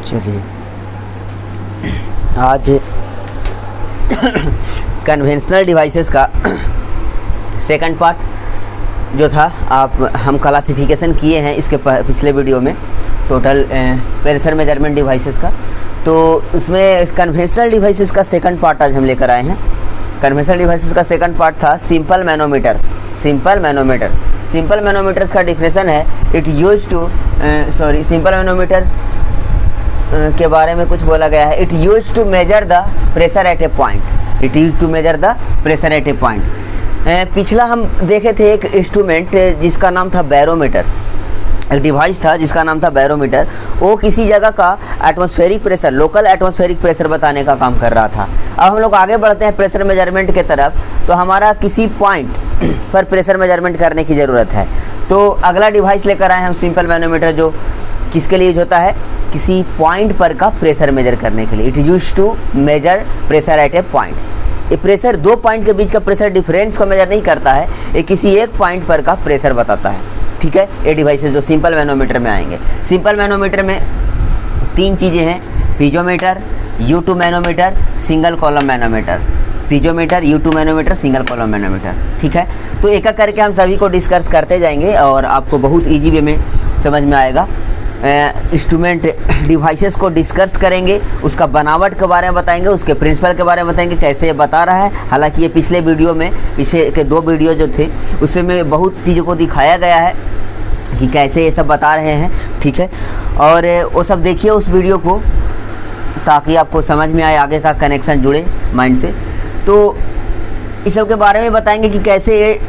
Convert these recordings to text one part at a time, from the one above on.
चलिए आज conventional devices का सेकंड पार्ट जो था हम क्लासिफिकेशन किए हैं इसके पिछले वीडियो में टोटल प्रेशर मेजरमेंट डिवाइसेस का। तो उसमें कन्वेंशनल डिवाइसेस का सेकंड पार्ट आज हम लेकर आए हैं। कन्वेंशनल डिवाइसेस का सेकंड पार्ट था सिंपल मैनोमीटर्स। सिंपल मैनोमीटर्स का डिफिनेशन है it use to simple manometer के बारे में कुछ बोला गया है। It use to measure the pressure at a point. पिछला हम देखे थे एक इंस्ट्रूमेंट जिसका नाम था बैरोमीटर, एक डिवाइस था जिसका नाम था बैरोमीटर। वो किसी जगह का atmospheric pressure, local atmospheric pressure बताने का काम कर रहा था। अब हम लोग आगे बढ़ते हैं प्रेशर मेजरमेंट के तरफ। तो हमारा किसी पॉइंट पर प्रेशर मेजरमेंट करने की ज़रूरत है। तो अगला डिवाइस लेकर आए हम सिंपल मैनोमीटर, जो किसके लिए यूज होता है, किसी पॉइंट पर का प्रेशर मेजर करने के लिए। It use to measure pressure at a point. ये प्रेशर दो पॉइंट के बीच का प्रेशर डिफरेंस को मेजर नहीं करता है, ये किसी एक पॉइंट पर का प्रेशर बताता है। ठीक है, ये डिवाइसेस जो सिंपल मैनोमीटर में आएंगे। सिंपल मैनोमीटर में तीन चीज़ें हैं, piezometer, U2 manometer, single column manometer. Piezometer, U2 manometer, single column manometer. ठीक है, तो एक एक करके हम सभी को डिस्कस करते जाएंगे और आपको बहुत ईजी वे में समझ में आएगा। इंस्ट्रूमेंट डिवाइसेस को डिस्कस करेंगे, उसका बनावट के बारे में बताएंगे, उसके प्रिंसिपल के बारे में बताएंगे, कैसे ये बता रहा है। हालांकि ये पिछले वीडियो में, पीछे के दो वीडियो जो थे उसमें बहुत चीज़ों को दिखाया गया है कि कैसे ये सब बता रहे हैं। ठीक है, और वो सब देखिए उस वीडियो को, ताकि आपको समझ में आए, आगे का कनेक्शन जुड़े माइंड से। तो इस सब के बारे में बताएंगे कि कैसे ये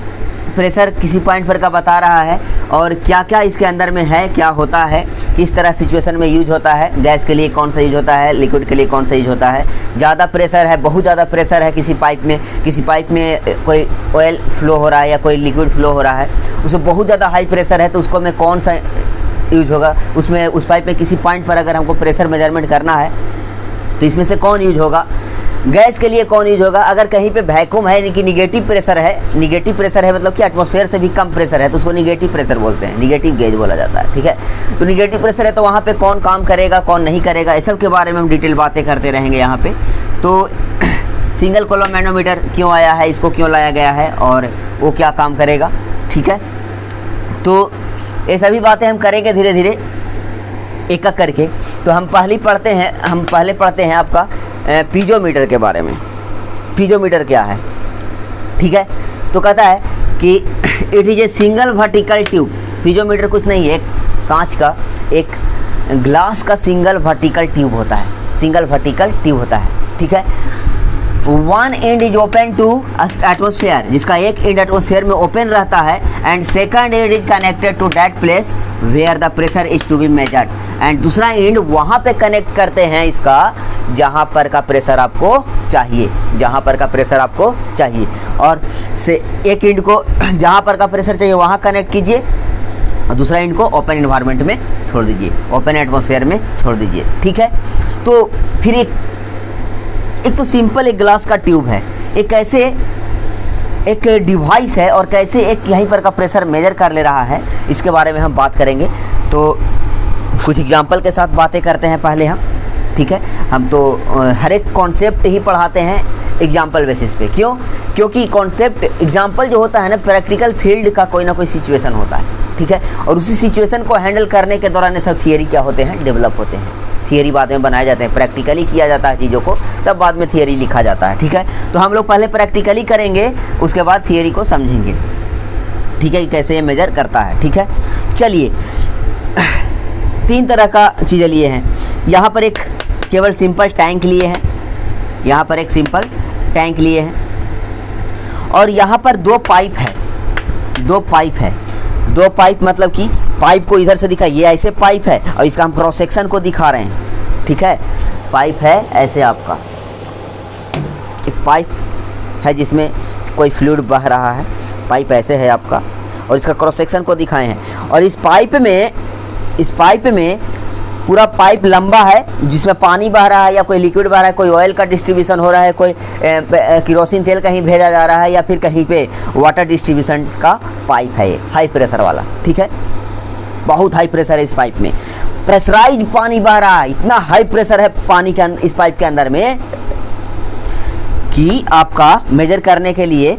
प्रेशर किसी पॉइंट पर का बता रहा है और क्या क्या इसके अंदर में है, क्या होता है, किस तरह सिचुएशन में यूज होता है, गैस के लिए कौन सा यूज होता है, लिक्विड के लिए कौन सा यूज होता है। ज़्यादा प्रेशर है, बहुत ज़्यादा प्रेशर है किसी पाइप में कोई ऑयल फ्लो हो रहा है या कोई लिक्विड फ्लो हो रहा है, उसमें बहुत ज़्यादा हाई प्रेशर है, तो उसको में कौन सा यूज होगा। उसमें उस पाइप में किसी पॉइंट पर अगर हमको प्रेशर मेजरमेंट करना है तो इसमें से कौन यूज होगा। गैस के लिए कौन यूज होगा। अगर कहीं पे वैक्यूम है, कि निगेटिव प्रेशर है मतलब कि एटमॉस्फेयर से भी कम प्रेशर है, तो उसको निगेटिव प्रेशर बोलते हैं, निगेटिव गेज बोला जाता है। ठीक है, तो निगेटिव प्रेशर है तो वहाँ पे कौन काम करेगा, कौन नहीं करेगा, इस सब के बारे में हम डिटेल बातें करते रहेंगे यहाँ पे। तो सिंगल कॉलम मैनोमीटर क्यों आया है, इसको क्यों लाया गया है और वो क्या काम करेगा। ठीक है, तो ये सभी बातें हम करेंगे धीरे धीरे एक एक करके। तो हम पहले पढ़ते हैं आपका पीजोमीटर के बारे में। पीजोमीटर क्या है, ठीक है, तो कहता है कि it is a single vertical tube. Piezometer कुछ नहीं है, एक कांच का, एक ग्लास का सिंगल वर्टिकल ट्यूब होता है। ठीक है, one end is open to atmosphere, जिसका एक एंड एटमॉस्फेयर में ओपन रहता है, and second end is connected to that place where the pressure is to be measured, and दूसरा एंड वहाँ पे कनेक्ट करते हैं इसका जहाँ पर का प्रेशर आपको चाहिए, और से एक एंड को जहाँ पर का प्रेशर चाहिए वहाँ कनेक्ट कीजिए और दूसरा एंड को ओपन एनवायरनमेंट में छोड़ दीजिए, ओपन एटमॉस्फेयर में छोड़ दीजिए। ठीक है, तो फिर एक तो सिंपल एक ग्लास का ट्यूब है, एक कैसे एक डिवाइस है और कैसे एक यहीं पर का प्रेशर मेजर कर ले रहा है, इसके बारे में हम बात करेंगे। तो कुछ एग्जांपल के साथ बातें करते हैं पहले हम। ठीक है, हम तो हर एक कॉन्सेप्ट ही पढ़ाते हैं एग्जांपल बेसिस पे। क्योंकि कॉन्सेप्ट एग्जांपल जो होता है ना, प्रैक्टिकल फील्ड का कोई ना कोई सिचुएशन होता है। ठीक है, और उसी सिचुएशन को हैंडल करने के दौरान सब थियरी क्या होते हैं, डेवलप होते हैं। थियरी बाद में बनाए जाते हैं, प्रैक्टिकली किया जाता है चीज़ों को, तब बाद में थियरी लिखा जाता है। ठीक है, तो हम लोग पहले प्रैक्टिकली करेंगे, उसके बाद थियरी को समझेंगे। ठीक है, कैसे ये मेजर करता है। ठीक है, चलिए तीन तरह का चीज़ें लिए हैं। यहाँ पर एक केवल सिंपल टैंक लिए हैं, और यहाँ पर दो पाइप मतलब कि पाइप को इधर से दिखा, ये ऐसे पाइप है और इसका हम क्रॉस सेक्शन को दिखा रहे हैं। ठीक है, पाइप है ऐसे, आपका एक पाइप है जिसमें कोई फ्लूइड बह रहा है, पाइप ऐसे है आपका, और इसका क्रॉस सेक्शन को दिखाए हैं। और इस पाइप में पूरा पाइप लंबा है जिसमें पानी बह रहा है या कोई लिक्विड बह रहा है, कोई ऑयल का डिस्ट्रीब्यूशन हो रहा है, कोई केरोसिन तेल कहीं भेजा जा रहा है, या फिर कहीं पे वाटर डिस्ट्रीब्यूशन का पाइप है ये हाई प्रेशर वाला। ठीक है, बहुत हाई प्रेशर है इस पाइप में, प्रेशराइज पानी बह रहा है, इतना हाई प्रेशर है पानी के इस पाइप के अंदर में कि आपका मेजर करने के लिए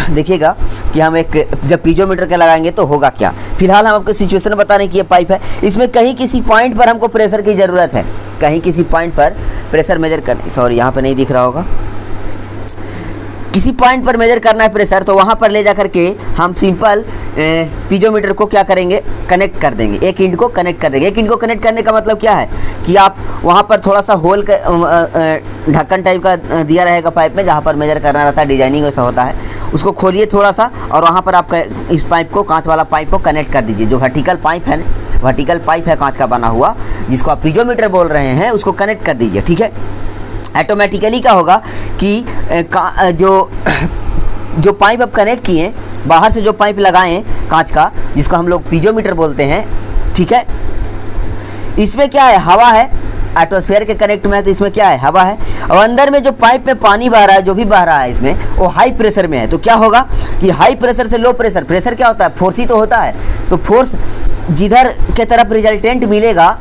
देखिएगा कि हम एक जब पीजोमीटर के लगाएंगे तो होगा क्या। फिलहाल हम आपको सिचुएशन बता रहे हैं कि ये पाइप है, इसमें कहीं किसी पॉइंट पर हमको प्रेशर की ज़रूरत है, कहीं किसी पॉइंट पर प्रेशर मेजर करने, सॉरी यहाँ पे नहीं दिख रहा होगा, किसी पॉइंट पर मेजर करना है प्रेशर, तो वहाँ पर ले जा करके हम सिंपल पीजोमीटर को क्या करेंगे, कनेक्ट कर देंगे, एक इंड को कनेक्ट कर देंगे। एक इंड को कनेक्ट करने का मतलब क्या है कि आप वहाँ पर थोड़ा सा होल ढक्कन टाइप का दिया रहेगा पाइप में, जहाँ पर मेजर करना रहता है, डिजाइनिंग वैसा होता है, उसको खोलिए थोड़ा सा और वहाँ पर आप इस पाइप को, कांच वाला पाइप को कनेक्ट कर दीजिए। जो वर्टिकल पाइप है, वर्टिकल पाइप है कांच का बना हुआ, जिसको आप पीजोमीटर बोल रहे हैं, उसको कनेक्ट कर दीजिए। ठीक है, ऑटोमेटिकली क्या होगा कि जो पाइप आप कनेक्ट किए, बाहर से जो पाइप लगाएं कांच का, जिसको हम लोग पीजोमीटर बोलते हैं, ठीक है, इसमें क्या है, हवा है, एटमॉस्फेयर के कनेक्ट में है, तो इसमें क्या है, हवा है, और अंदर में जो पाइप में पानी बह रहा है, जो भी बह रहा है इसमें, वो हाई प्रेशर में है। तो क्या होगा कि हाई प्रेशर से लो प्रेशर, प्रेशर क्या होता है, फोर्स ही तो होता है, तो फोर्स जिधर के तरफ रिजल्टेंट मिलेगा,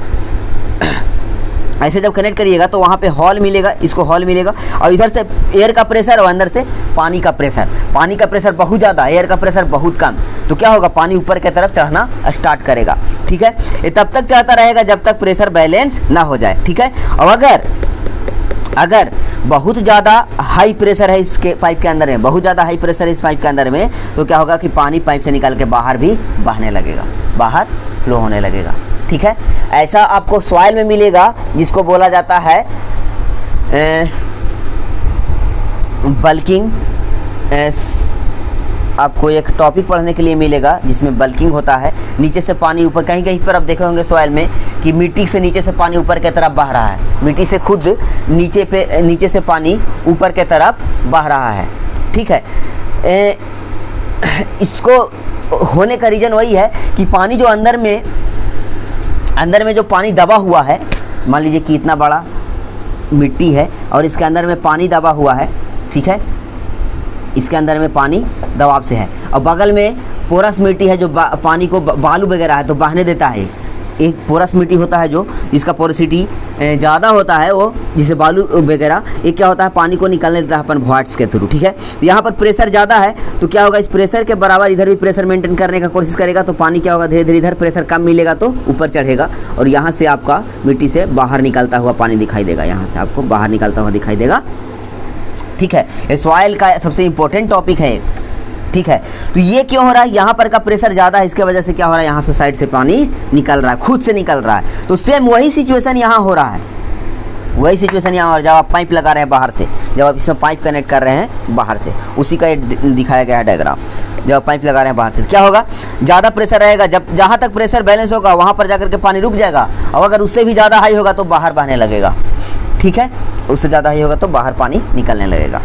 ऐसे जब कनेक्ट करिएगा तो वहाँ पे हॉल मिलेगा, इसको हॉल मिलेगा, और इधर से एयर का प्रेशर और अंदर से पानी का प्रेशर, पानी का प्रेशर बहुत ज़्यादा, एयर का प्रेशर बहुत कम, तो क्या होगा, पानी ऊपर की तरफ चढ़ना स्टार्ट करेगा। ठीक है, ये तब तक चढ़ता रहेगा जब तक प्रेशर बैलेंस ना हो जाए। ठीक है, और अगर बहुत ज़्यादा हाई प्रेशर है इसके पाइप के अंदर में, बहुत ज़्यादा हाई प्रेशर है इस पाइप के अंदर में, तो क्या होगा कि पानी पाइप से निकल के बाहर भी बहने लगेगा, बाहर फ्लो होने लगेगा। ठीक है, ऐसा आपको सॉइल में मिलेगा, जिसको बोला जाता है बल्किंग। आपको एक टॉपिक पढ़ने के लिए मिलेगा जिसमें बल्किंग होता है, नीचे से पानी ऊपर, कहीं कहीं पर आप देखे होंगे सॉइल में कि मिट्टी से नीचे से पानी ऊपर की तरफ बह रहा है, मिट्टी से खुद नीचे से पानी ऊपर की तरफ बह रहा है। ठीक है, इसको होने का रीज़न वही है कि पानी जो अंदर में जो पानी दबा हुआ है, मान लीजिए कि इतना बड़ा मिट्टी है और इसके अंदर में पानी दबा हुआ है। ठीक है, इसके अंदर में पानी दबाव से है, और बगल में पोरस मिट्टी है जो पानी को, बालू वगैरह है तो बहने देता है। एक पोरस मिट्टी होता है जो जिसका पोरोसिटी ज़्यादा होता है, वो जिसे बालू वगैरह, एक क्या होता है, पानी को निकलने देता है अपन वॉट्स के थ्रू। ठीक है, यहाँ पर प्रेशर ज़्यादा है तो क्या होगा, इस प्रेशर के बराबर इधर भी प्रेशर मेंटेन करने का कोशिश करेगा, तो पानी क्या होगा, धीरे धीरे इधर प्रेशर कम मिलेगा तो ऊपर चढ़ेगा, और यहाँ से आपका मिट्टी से बाहर निकलता हुआ पानी दिखाई देगा, यहाँ से आपको बाहर निकलता हुआ दिखाई देगा। ठीक है, ये सॉइल का सबसे इम्पोर्टेंट टॉपिक है। ठीक है, तो ये क्यों हो रहा है, यहाँ पर का प्रेशर ज़्यादा है, इसके वजह से क्या हो रहा है, यहाँ से साइड से पानी निकल रहा है, खुद से निकल रहा है। तो सेम वही सिचुएशन यहाँ हो रहा है, वही सिचुएशन यहाँ, और जब आप पाइप लगा रहे हैं बाहर से, जब आप इसमें पाइप कनेक्ट कर रहे हैं बाहर से, उसी का ये दिखाया गया है डायग्राम। जब आप पाइप लगा रहे हैं बाहर से क्या होगा, ज़्यादा प्रेशर रहेगा, जब जहाँ तक प्रेशर बैलेंस होगा वहाँ पर जाकर के पानी रुक जाएगा, और अगर उससे भी ज़्यादा हाई होगा तो बाहर बहने लगेगा। ठीक है, उससे ज़्यादा हाई होगा तो बाहर पानी निकलने लगेगा।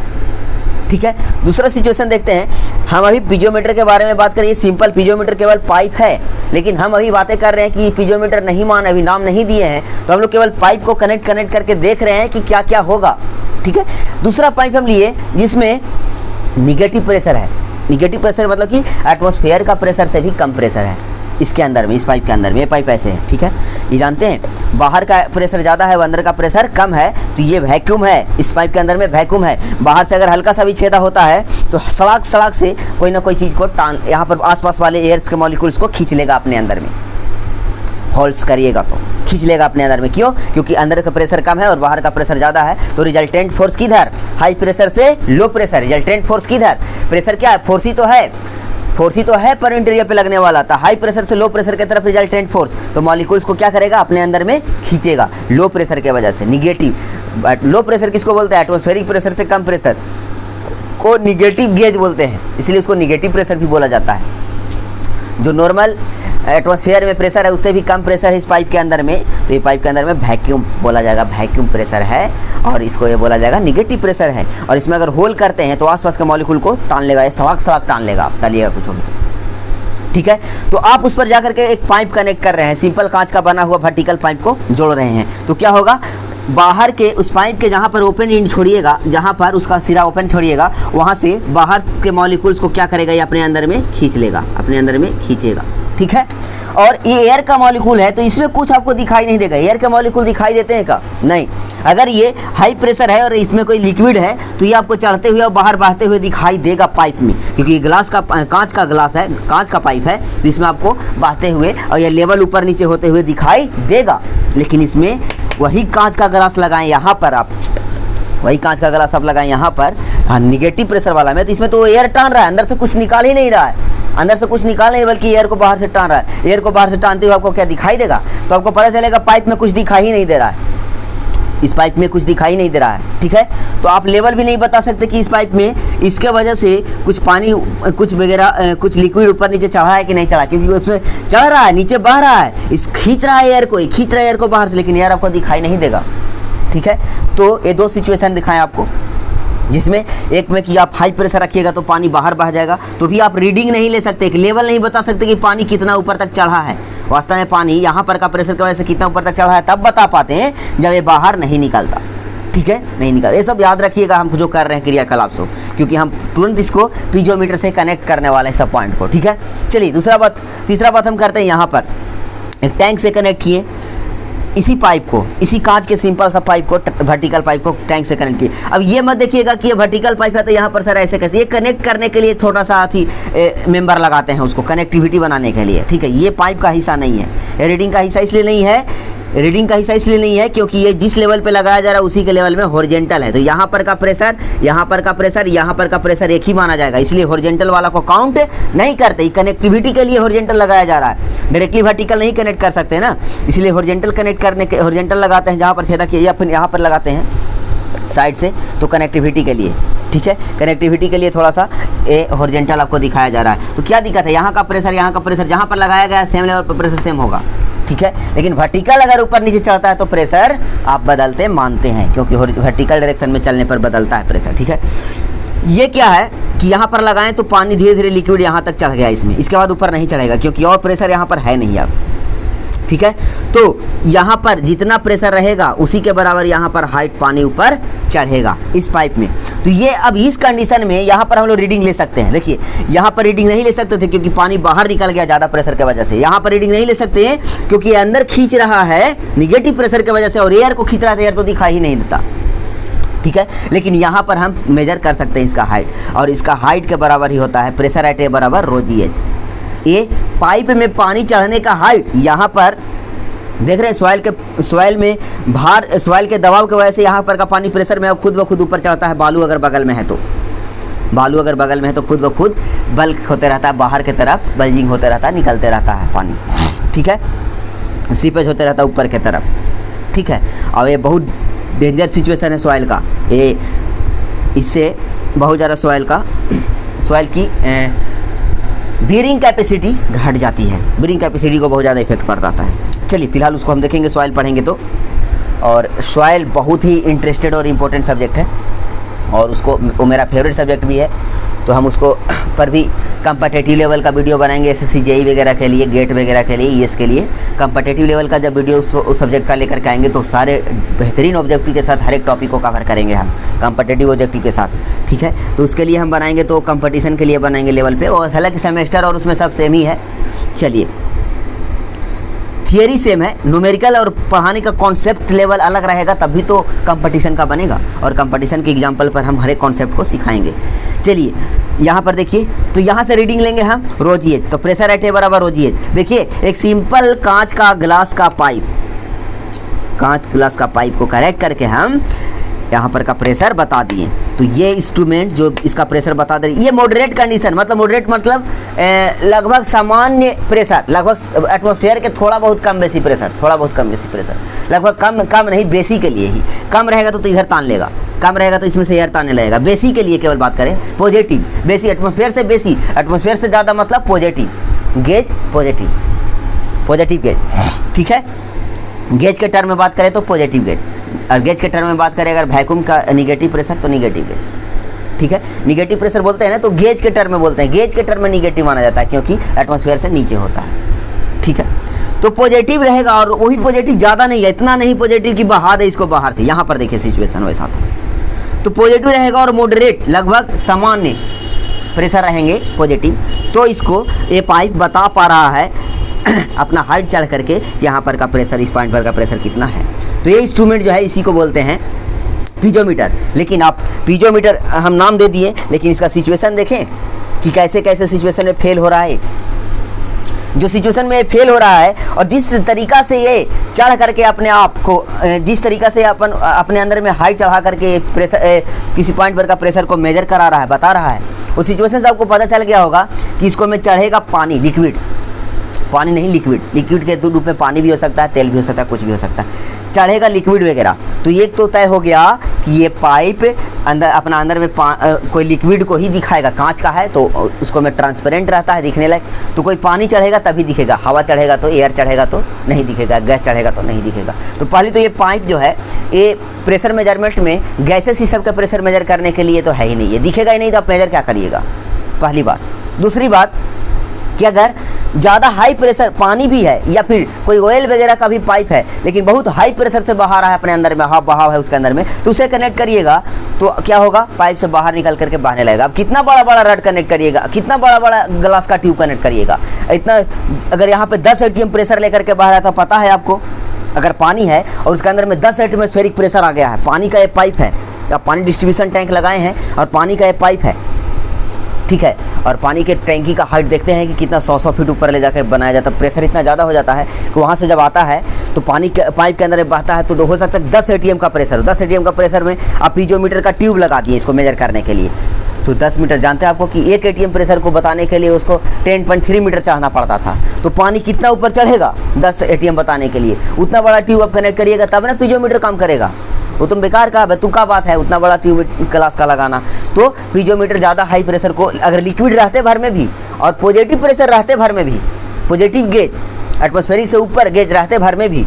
ठीक है, दूसरा सिचुएशन देखते हैं। हम अभी पीजोमीटर के बारे में बात करें, सिंपल पीजोमीटर केवल पाइप है, लेकिन हम अभी बातें कर रहे हैं कि पीजोमीटर नहीं माने, अभी नाम नहीं दिए हैं, तो हम लोग केवल पाइप को कनेक्ट करके देख रहे हैं कि क्या क्या होगा। ठीक है, दूसरा पाइप हम लिए जिसमें निगेटिव प्रेशर है, निगेटिव प्रेशर मतलब कि एटमॉस्फेयर का प्रेशर से भी कम प्रेशर है इसके अंदर में, इस पाइप के अंदर में। ये पाइप ऐसे है, ठीक है, ये जानते हैं, बाहर का प्रेशर ज़्यादा है, अंदर का प्रेशर कम है, तो ये वैक्यूम है, इस पाइप के अंदर में वैक्यूम है। बाहर से अगर हल्का सा भी छेदा होता है तो सड़ाक से कोई ना कोई चीज़ को यहाँ पर आसपास वाले एयर्स के मॉलिक्यूल्स को खींच लेगा अपने अंदर में, होल्स करिएगा तो खींच लेगा अपने अंदर में। क्यों? क्योंकि अंदर का प्रेशर कम है और बाहर का प्रेशर ज़्यादा है, तो रिजल्टेंट फोर्स किधर, हाई प्रेशर से लो प्रेशर, रिजल्टेंट फोर्स किधर, प्रेशर क्या है, फोर्स ही तो है पर इंटीरियर पे लगने वाला था, हाई प्रेशर से लो प्रेशर की तरफ रिजल्टेंट फोर्स, तो मॉलिक्यूल्स को क्या करेगा, अपने अंदर में खींचेगा लो प्रेशर के वजह से। निगेटिव लो प्रेशर किसको बोलते हैं, एटमॉस्फेरिक प्रेशर से कम प्रेशर को निगेटिव गेज बोलते हैं, इसलिए उसको निगेटिव प्रेशर भी बोला जाता है। जो नॉर्मल एटमॉस्फेयर में प्रेशर है उससे भी कम प्रेशर है इस पाइप के अंदर में, तो ये पाइप के अंदर में वैक्यूम बोला जाएगा, वैक्यूम प्रेशर है, और इसको ये बोला जाएगा निगेटिव प्रेशर है। और इसमें अगर होल करते हैं तो आसपास के मॉलिक्यूल को टान लेगा, ये सवाक टान लेगा, आप डालिएगा कुछ भी, ठीक है। तो आप उस पर जाकर के एक पाइप कनेक्ट कर रहे हैं, सिंपल कांच का बना हुआ वर्टिकल पाइप को जोड़ रहे हैं, तो क्या होगा, बाहर के उस पाइप के जहाँ पर ओपन एंड छोड़िएगा, जहाँ पर उसका सिरा ओपन छोड़िएगा, वहाँ से बाहर के मॉलिक्यूल्स को क्या करेगा, ये अपने अंदर में खींच लेगा, अपने अंदर में खींचेगा, ठीक है। और ये एयर का मॉलिक्यूल है तो इसमें कुछ आपको दिखाई नहीं देगा। एयर के मॉलिक्यूल दिखाई देते हैं क्या? नहीं। अगर ये हाई प्रेशर है और इसमें कोई लिक्विड है तो ये आपको चढ़ते हुए और बाहर बहते हुए दिखाई देगा पाइप में, क्योंकि ये ग्लास का कांच का ग्लास है, कांच का पाइप है, तो इसमें आपको बहते हुए और ये लेवल ऊपर नीचे होते हुए दिखाई देगा। लेकिन इसमें वही कांच का ग्लास लगाएं यहाँ पर, आप वही कांच का ग्लास आप लगाएं यहाँ पर, हाँ, निगेटिव प्रेशर वाला में, तो इसमें तो एयर टान रहा है, अंदर से कुछ निकाल ही नहीं रहा है, अंदर से कुछ निकाल नहीं, बल्कि एयर को बाहर से टान रहा है। एयर को बाहर से टानते हुए आपको क्या दिखाई देगा? तो आपको पता चलेगा पाइप में कुछ दिखाई ही नहीं दे रहा है, इस पाइप में कुछ दिखाई नहीं दे रहा है, ठीक है। तो आप लेवल भी नहीं बता सकते कि इस पाइप में इसके वजह से कुछ पानी कुछ वगैरह कुछ लिक्विड ऊपर नीचे चढ़ा है कि नहीं चढ़ा, क्योंकि उससे चढ़ रहा है, नीचे बह रहा है, इस खींच रहा है एयर को, खींच रहा है एयर को बाहर से, लेकिन एयर आपको दिखाई नहीं देगा, ठीक है। तो ये दो सिचुएशन दिखाएं आपको, जिसमें एक में कि आप हाई प्रेशर रखिएगा तो पानी बाहर बह जाएगा, तो भी आप रीडिंग नहीं ले सकते, लेवल नहीं बता सकते कि पानी कितना ऊपर तक चढ़ा है। वास्तव में पानी यहाँ पर का प्रेशर की वजह से कितना ऊपर तक चढ़ा है तब बता पाते हैं जब ये बाहर नहीं निकलता, ठीक है, नहीं निकलता। ये सब याद रखिएगा हम जो कर रहे हैं क्रियाकलाप से, क्योंकि हम तुरंत इसको पीजोमीटर से कनेक्ट करने वाले हैं सब पॉइंट को, ठीक है। चलिए तीसरा बात हम करते हैं, यहाँ पर एक टैंक से कनेक्ट किए इसी पाइप को, इसी कांच के सिंपल सा पाइप को, वर्टिकल पाइप को टैंक से कनेक्ट किए। अब ये मत देखिएगा कि ये वर्टिकल पाइप है तो यहाँ पर सर ऐसे कैसे, ये कनेक्ट करने के लिए थोड़ा सा हाथी मेंबर लगाते हैं उसको कनेक्टिविटी बनाने के लिए, ठीक है। ये पाइप का हिस्सा नहीं है, रीडिंग का हिस्सा इसलिए नहीं है, रीडिंग का हिस्सा इसलिए नहीं है क्योंकि ये जिस लेवल पे लगाया जा रहा है उसी के लेवल में हॉरिजॉन्टल है, तो यहाँ पर का प्रेशर, यहाँ पर का प्रेशर, यहाँ पर का प्रेशर एक ही माना जाएगा, इसलिए हॉरिजॉन्टल वाला को काउंट नहीं करते। कनेक्टिविटी के लिए हॉरिजॉन्टल लगाया जा रहा है, डायरेक्टली वर्टिकल नहीं कनेक्ट कर सकते ना, इसलिए हॉरिजॉन्टल कनेक्ट करने के हॉरिजॉन्टल लगाते हैं जहाँ पर छेदा किया, या फिर यहाँ पर लगाते हैं साइड से, तो कनेक्टिविटी के लिए, ठीक है। कनेक्टिविटी के लिए थोड़ा सा ए हॉरिजॉन्टल आपको दिखाया जा रहा है। तो क्या दिक्कत है, यहाँ का प्रेशर जहाँ पर लगाया गया सेम लेवल पर प्रेशर सेम होगा, ठीक है। लेकिन वर्टिकल अगर ऊपर नीचे चलता है तो प्रेशर आप बदलते मानते हैं, क्योंकि वर्टिकल डायरेक्शन में चलने पर बदलता है प्रेशर, ठीक है। ये क्या है कि यहाँ पर लगाएं तो पानी धीरे धीरे लिक्विड यहाँ तक चढ़ गया इसमें, इसके बाद ऊपर नहीं चढ़ेगा क्योंकि और प्रेशर यहाँ पर है नहीं अब, ठीक है। तो यहाँ पर जितना प्रेशर रहेगा उसी के बराबर यहाँ पर हाइट पानी ऊपर चढ़ेगा इस पाइप में। तो ये अब इस कंडीशन में यहाँ पर हम लोग रीडिंग ले सकते हैं। देखिए यहाँ पर रीडिंग नहीं ले सकते थे क्योंकि पानी बाहर निकल गया ज़्यादा प्रेशर की वजह से, यहाँ पर रीडिंग नहीं ले सकते हैं क्योंकि अंदर खींच रहा है निगेटिव प्रेशर की वजह से, और एयर को खींच रहा था, एयर तो दिखाई ही नहीं देता, ठीक है। लेकिन यहाँ पर हम मेजर कर सकते हैं इसका हाइट, और इसका हाइट के बराबर ही होता है प्रेशर एट ए बराबर रो जी एच। ये पाइप में पानी चढ़ने का हाइट यहाँ पर देख रहे हैं, सॉइल में भार, सॉइल के दबाव की वजह से यहाँ पर का पानी प्रेशर में खुद ब खुद ऊपर चढ़ता है। बालू अगर बगल में है तो खुद ब खुद बल्क होते रहता है, बाहर की तरफ बल्जिंग होते रहता है, निकलते रहता है पानी, ठीक है, सीपेज होते रहता है ऊपर की तरफ, ठीक है। और ये बहुत डेंजर सिचुएशन है सॉइल का, ये इससे बहुत ज़्यादा सॉइल की बीयरिंग कैपेसिटी घट जाती है, बीयरिंग कैपेसिटी को बहुत ज़्यादा इफेक्ट पड़ता है। चलिए फिलहाल उसको हम देखेंगे, सॉइल पढ़ेंगे तो। और सॉइल बहुत ही इंटरेस्टेड और इम्पोर्टेंट सब्जेक्ट है, और वो मेरा फेवरेट सब्जेक्ट भी है, तो हम उसको पर भी कम्पिटिटिव लेवल का वीडियो बनाएंगे, SSC JEE वगैरह के लिए, गेट वगैरह के लिए, ES के लिए। कम्पिटिटिव लेवल का जब वीडियो उस सब्जेक्ट का लेकर के आएंगे तो सारे बेहतरीन ऑब्जेक्टिव के साथ हर एक टॉपिक को कवर करेंगे हम कम्पिटिटिव ऑब्जेक्टिव के साथ, ठीक है। तो उसके लिए हम बनाएंगे तो कंपटीशन के लिए बनाएंगे लेवल पे, और हालांकि सेमेस्टर और उसमें सब सेम ही है। चलिए थियरी सेम है, न्यूमेरिकल और पढ़ाने का कॉन्सेप्ट लेवल अलग रहेगा, तभी तो कंपटीशन का बनेगा, और कंपटीशन के एग्जाम्पल पर हम हर एक कॉन्सेप्ट को सिखाएंगे। चलिए यहाँ पर देखिए, तो यहाँ से रीडिंग लेंगे हम रो जी एच, तो प्रेशर एट ए बराबर रो जी एच। देखिए एक सिंपल कांच ग्लास का पाइप को करेक्ट करके हम यहाँ पर का प्रेशर बता दिए। तो ये इंस्ट्रूमेंट जो इसका प्रेशर बता दे, ये मॉडरेट कंडीशन, मतलब मॉडरेट मतलब लगभग सामान्य प्रेशर, लगभग एटमॉस्फेयर के थोड़ा बहुत कम बेसी प्रेशर, लगभग कम नहीं, बेसी के लिए ही। कम रहेगा तो इधर तान लेगा, कम रहेगा तो इसमें से एयर तानने लगेगा। बेसी के लिए केवल बात करें, पॉजिटिव बेसी, एटमॉस्फेयर से बेसी, एटमॉस्फेयर से ज़्यादा मतलब पॉजिटिव गेज, पॉजिटिव गेज, ठीक है। गेज के टर्म में बात करें तो पॉजिटिव गेज, और गेज के टर्म में बात करें अगर वैक्यूम का निगेटिव प्रेशर तो निगेटिव गेज, ठीक है। निगेटिव प्रेशर बोलते हैं ना तो गेज के टर्म में बोलते हैं, गेज के टर्म में निगेटिव माना जाता है क्योंकि एटमॉस्फेयर से नीचे होता है, ठीक है। तो पॉजिटिव रहेगा, और वही पॉजिटिव ज़्यादा नहीं है, इतना नहीं पॉजिटिव कि बहा दे इसको बाहर से। यहाँ पर देखिए सिचुएशन वैसा था, तो पॉजिटिव रहेगा और मॉडरेट लगभग सामान्य प्रेशर रहेंगे पॉजिटिव, तो इसको ये पाइप बता पा रहा है अपना हाइट चढ़ करके यहाँ पर का प्रेशर, इस पॉइंट पर का प्रेशर कितना है। तो ये इंस्ट्रूमेंट जो है इसी को बोलते हैं पीजोमीटर। लेकिन आप पीजोमीटर हम नाम दे दिए, लेकिन इसका सिचुएशन देखें कि कैसे कैसे सिचुएशन में फेल हो रहा है। जो सिचुएशन में फेल हो रहा है और जिस तरीका से ये चढ़ करके अपने आप को, जिस तरीका से अपन अपने अंदर में हाइट चढ़ा करके प्रेशर, किसी पॉइंट पर का प्रेशर को मेजर करा रहा है, बता रहा है, उस सिचुएशन से आपको पता चल गया होगा कि इसको में चढ़ेगा पानी, लिक्विड, पानी नहीं लिक्विड, लिक्विड के रूप में पानी भी हो सकता है, तेल भी हो सकता है, कुछ भी हो सकता है, चढ़ेगा लिक्विड वगैरह। तो ये तो तय हो गया कि ये पाइप अंदर में कोई लिक्विड को ही दिखाएगा। कांच का है तो उसको में ट्रांसपेरेंट रहता है दिखने लायक, तो कोई पानी चढ़ेगा तभी दिखेगा, हवा चढ़ेगा तो, एयर चढ़ेगा तो नहीं दिखेगा, गैस चढ़ेगा तो नहीं दिखेगा। तो पहले तो ये पाइप जो है ये प्रेशर मेजरमेंट में गैसेस ही सबका प्रेशर मेजर करने के लिए तो है ही नहीं, ये दिखेगा ही नहीं, तो आप मेजर क्या करिएगा, पहली बात। दूसरी बात कि अगर ज़्यादा हाई प्रेशर पानी भी है या फिर कोई ऑयल वगैरह का भी पाइप है, लेकिन बहुत हाई प्रेशर से बहा रहा है अपने अंदर में, बहाव है उसके अंदर में, तो उसे कनेक्ट करिएगा तो क्या होगा, पाइप से बाहर निकल करके बहने लगेगा। अब कितना बड़ा बड़ा रड कनेक्ट करिएगा, कितना बड़ा बड़ा ग्लास का ट्यूब कनेक्ट करिएगा, इतना अगर यहाँ पे 10 ATM प्रेशर लेकर के बह रहा है तो पता है आपको, अगर पानी है और उसके अंदर में 10 एटमॉस्फेरिक प्रेशर आ गया है, पानी का एक पाइप है, या पानी डिस्ट्रीब्यूशन टैंक लगाए हैं और पानी का एक पाइप है, ठीक है, और पानी के टैंकी का हाइट देखते हैं कि कितना 100 फीट ऊपर ले जाकर बनाया जाता है। प्रेशर इतना ज़्यादा हो जाता है कि वहाँ से जब आता है तो पानी के पाइप के अंदर बहता है, तो हो सकता है 10 ATM का प्रेशर, 10 ATM का प्रेशर में आप पीजोमीटर का ट्यूब लगा दिए इसको मेजर करने के लिए, तो 10 मीटर, जानते हैं आपको कि 1 ATM प्रेशर को बताने के लिए उसको 10.3 मीटर चढ़ना पड़ता था। तो पानी कितना ऊपर चढ़ेगा 10 ATM बताने के लिए, उतना बड़ा ट्यूब आप कनेक्ट करिएगा तब ना पीजोमीटर काम करेगा। वो तुम बेकार का बेतुका बात है उतना बड़ा ट्यूब क्लास का लगाना। तो पीजोमीटर ज़्यादा हाई प्रेशर को, अगर लिक्विड रहते भर में भी और पॉजिटिव प्रेशर रहते भर में भी, पॉजिटिव गेज एटमॉस्फेरिक से ऊपर गेज रहते भर में भी,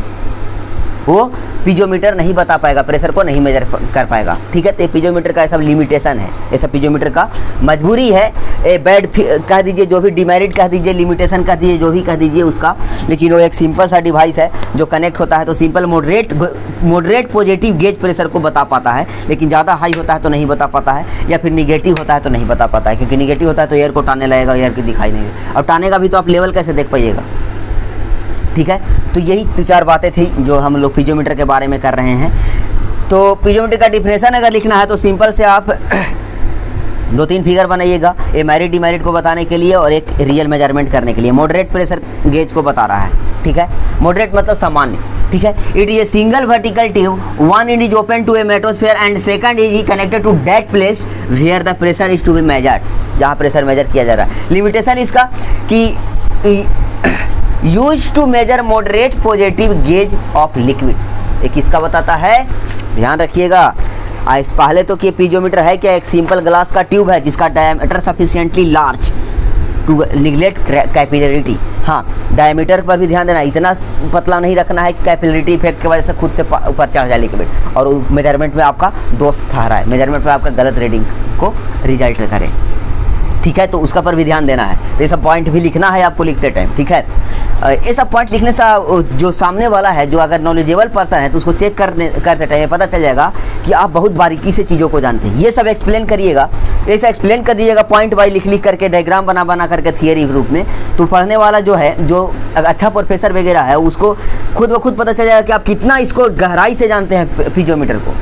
वो पीजोमीटर नहीं बता पाएगा, प्रेशर को नहीं मेजर कर पाएगा, ठीक है। तो पीजोमीटर का ऐसा लिमिटेशन है, ऐसा पीजोमीटर का मजबूरी है, ए बैड कह दीजिए, जो भी डिमेरिट कह दीजिए, लिमिटेशन कह दीजिए, जो भी कह दीजिए उसका, लेकिन वो एक सिंपल सा डिवाइस है जो कनेक्ट होता है तो simple moderate positive gauge pressure को बता पाता है, लेकिन ज़्यादा हाई होता है तो नहीं बता पाता है, या फिर निगेटिव होता है तो नहीं बता पाता है, क्योंकि निगेटिव होता है तो एयर को टाने लगेगा, एयर की दिखाई नहीं देगा, और टानेगा भी तो आप लेवल कैसे देख पाइएगा, ठीक है। तो यही 2-4 बातें थी जो हम लोग पीजोमीटर के बारे में कर रहे हैं। तो पीजोमीटर का डिफिनेशन अगर लिखना है तो सिंपल से आप 2-3 फिगर बनाइएगा, ए मेरिट डिमेरिट को बताने के लिए और एक रियल मेजरमेंट करने के लिए। मॉडरेट प्रेशर गेज को बता रहा है, ठीक है, मॉडरेट मतलब सामान्य, ठीक है। It is a single vertical tube, one end is open to a atmosphere and second is connected to that place where the pressure is to be measured, जहाँ प्रेशर मेजर किया जा रहा है। लिमिटेशन इसका कि use to measure moderate positive gauge of liquid, ये किसका बताता है, ध्यान रखिएगा। इस पहले तो कि पीजोमीटर है क्या, एक सिंपल ग्लास का ट्यूब है जिसका diameter sufficiently large to neglect capillarity. हाँ, डायमीटर पर भी ध्यान देना, इतना पतला नहीं रखना है कि कैपिलरिटी इफेक्ट की वजह से खुद से ऊपर चढ़ जाए लिक्विड, और मेजरमेंट में आपका दोस्त ठहरा है, मेजरमेंट में आपका गलत रीडिंग को रिजल्ट करे, ठीक है। तो उसका पर भी ध्यान देना है। तो ये सब पॉइंट भी लिखना है आपको लिखते टाइम, ठीक है। ये सब पॉइंट लिखने से जो सामने वाला है, जो अगर नॉलेजेबल पर्सन है, तो उसको चेक करते टाइम पता चल जाएगा कि आप बहुत बारीकी से चीज़ों को जानते हैं। ये सब एक्सप्लेन करिएगा, ऐसा एक्सप्लेन कर दीजिएगा पॉइंट वाइज लिख करके, डायग्राम बना करके थियरी के रूप में। तो पढ़ने वाला जो है, जो अच्छा प्रोफेसर वगैरह है, उसको खुद ब खुद पता चल जाएगा कि आप कितना इसको गहराई से जानते हैं, पीजोमीटर को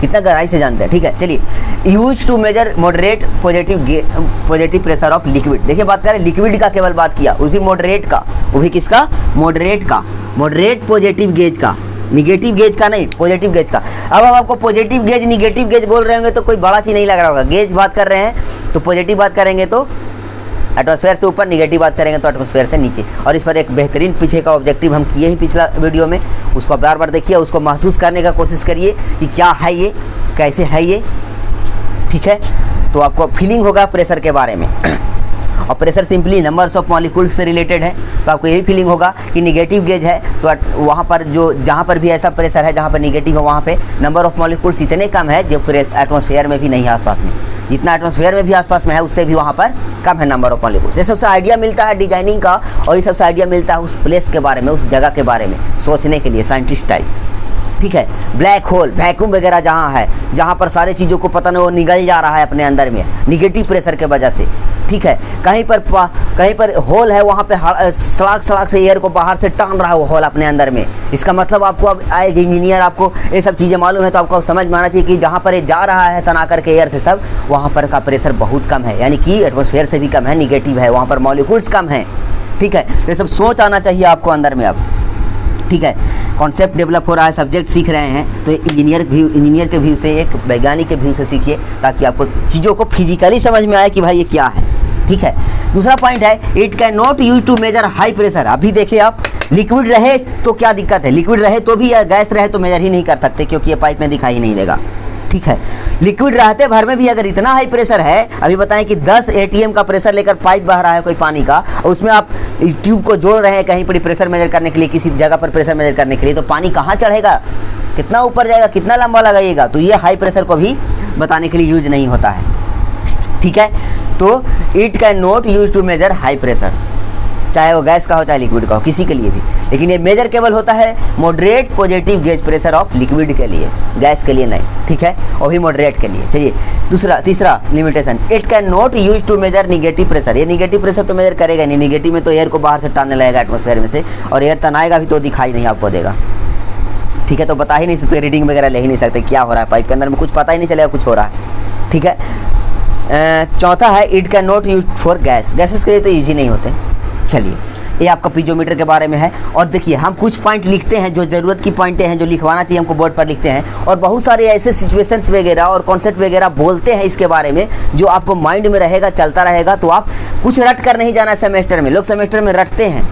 कितना गहराई से जानते हैं, ठीक है। चलिए, use to measure moderate positive pressure of liquid. देखिए बात करें लिक्विड का, केवल बात किया, वो भी मॉडरेट का, वो भी किसका, मॉडरेट का, मॉडरेट पॉजिटिव गेज का, निगेटिव गेज का नहीं, पॉजिटिव गेज का। अब हम आपको पॉजिटिव गेज निगेटिव गेज बोल रहे होंगे तो कोई बड़ा चीज़ नहीं लग रहा होगा। गेज बात कर रहे हैं तो पॉजिटिव बात करेंगे तो एटमॉस्फेयर से ऊपर, निगेटिव बात करेंगे तो एटमॉस्फेयर से नीचे। और इस पर एक बेहतरीन पीछे का ऑब्जेक्टिव हम किए ही पिछला वीडियो में, उसको बार बार देखिए, उसको महसूस करने का कोशिश करिए कि क्या है ये, कैसे है ये, ठीक है। तो आपको फीलिंग होगा प्रेशर के बारे में। और pressure simply numbers of molecules से रिलेटेड है, तो आपको यही फीलिंग होगा कि निगेटिव गेज है तो वहाँ पर जहाँ पर भी ऐसा प्रेशर है जहाँ पर निगेटिव है, वहाँ पे नंबर ऑफ मॉलिक्यूल्स इतने कम है जो एटमॉस्फेयर में भी नहीं है आसपास में, जितना एटमॉस्फेयर में भी आसपास में है उससे भी वहाँ पर कम है नंबर ऑफ मॉलिक्यूल्स। ये सबसे आइडिया मिलता है डिजाइनिंग का, और ये सबसे आइडिया मिलता है उस प्लेस के बारे में, उस जगह के बारे में सोचने के लिए, साइंटिस्ट टाइप, ठीक है। ब्लैक होल, वैक्यूम वगैरह जहाँ है, जहाँ पर सारे चीज़ों को पता नहीं वो निगल जा रहा है अपने अंदर में निगेटिव प्रेशर के वजह से, ठीक है। कहीं पर होल है, वहाँ पे सड़ाक से एयर को बाहर से टान रहा है वो होल अपने अंदर में। इसका मतलब आपको अब एज इंजीनियर आपको ये सब चीज़ें मालूम है, तो आपको समझ में आना चाहिए कि जहाँ पर ये जा रहा है तना करके एयर से सब, वहाँ पर का प्रेशर बहुत कम है, यानी कि एटमॉस्फेयर से भी कम है, निगेटिव है, वहाँ पर मॉलिक्यूल्स कम हैं, ठीक है। ये सब सोच आना चाहिए आपको अंदर में अब, ठीक है। कॉन्सेप्ट डेवलप हो रहा है, सब्जेक्ट सीख रहे हैं, तो इंजीनियर के व्यू से, एक वैज्ञानिक के व्यू से सीखिए, ताकि आपको चीज़ों को फिजिकली समझ में आए कि भाई ये क्या है, ठीक है। दूसरा पॉइंट है, it can not use to measure high pressure. अभी देखिए आप, लिक्विड रहे तो क्या दिक्कत है, लिक्विड रहे तो भी, या गैस रहे तो मेजर ही नहीं कर सकते, क्योंकि ये पाइप में दिखाई नहीं देगा, ठीक है। लिक्विड रहते भर में भी अगर इतना हाई प्रेशर है, अभी बताएं कि 10 ATM का प्रेशर लेकर पाइप बह रहा है कोई पानी का, और उसमें आप ट्यूब को जोड़ रहे हैं कहीं पर प्रेशर मेजर करने के लिए, किसी जगह पर प्रेशर मेजर करने के लिए, तो पानी कहाँ चढ़ेगा, कितना ऊपर जाएगा, कितना लंबा लगाइएगा, तो ये हाई प्रेशर को भी बताने के लिए यूज नहीं होता है, ठीक है। तो it can not use to measure high pressure, चाहे वो गैस का हो चाहे लिक्विड का हो, किसी के लिए भी, लेकिन ये मेजर केवल होता है moderate positive gauge pressure of liquid के लिए, गैस के लिए नहीं, ठीक है, और भी मॉडरेट के लिए। चलिए तीसरा limitation, it can not use to measure negative pressure. ये निगेटिव प्रेशर तो मेजर करेगा नहीं, निगेटिव में तो एयर को बाहर से टानने लगेगा एटमॉस्फेयर में से, और एयर तनाएगा भी तो दिखाई नहीं आपको देगा, ठीक है। तो बता ही नहीं सकते, रीडिंग वगैरह ले ही नहीं सकते क्या हो रहा है पाइप के अंदर में, कुछ पता ही नहीं चलेगा कुछ हो रहा है, ठीक है। चौथा है, it can not use for gases के लिए तो यूज ही नहीं होते। चलिए, ये आपका पीजोमीटर के बारे में है। और देखिए, हम कुछ पॉइंट लिखते हैं जो ज़रूरत की पॉइंटें हैं, जो लिखवाना चाहिए हमको बोर्ड पर लिखते हैं, और बहुत सारे ऐसे सिचुएशंस वगैरह और कॉन्सेप्ट वगैरह बोलते हैं इसके बारे में, जो आपको माइंड में रहेगा, चलता रहेगा। तो आप कुछ रट कर नहीं जाना सेमेस्टर में, लोग सेमेस्टर में रटते हैं,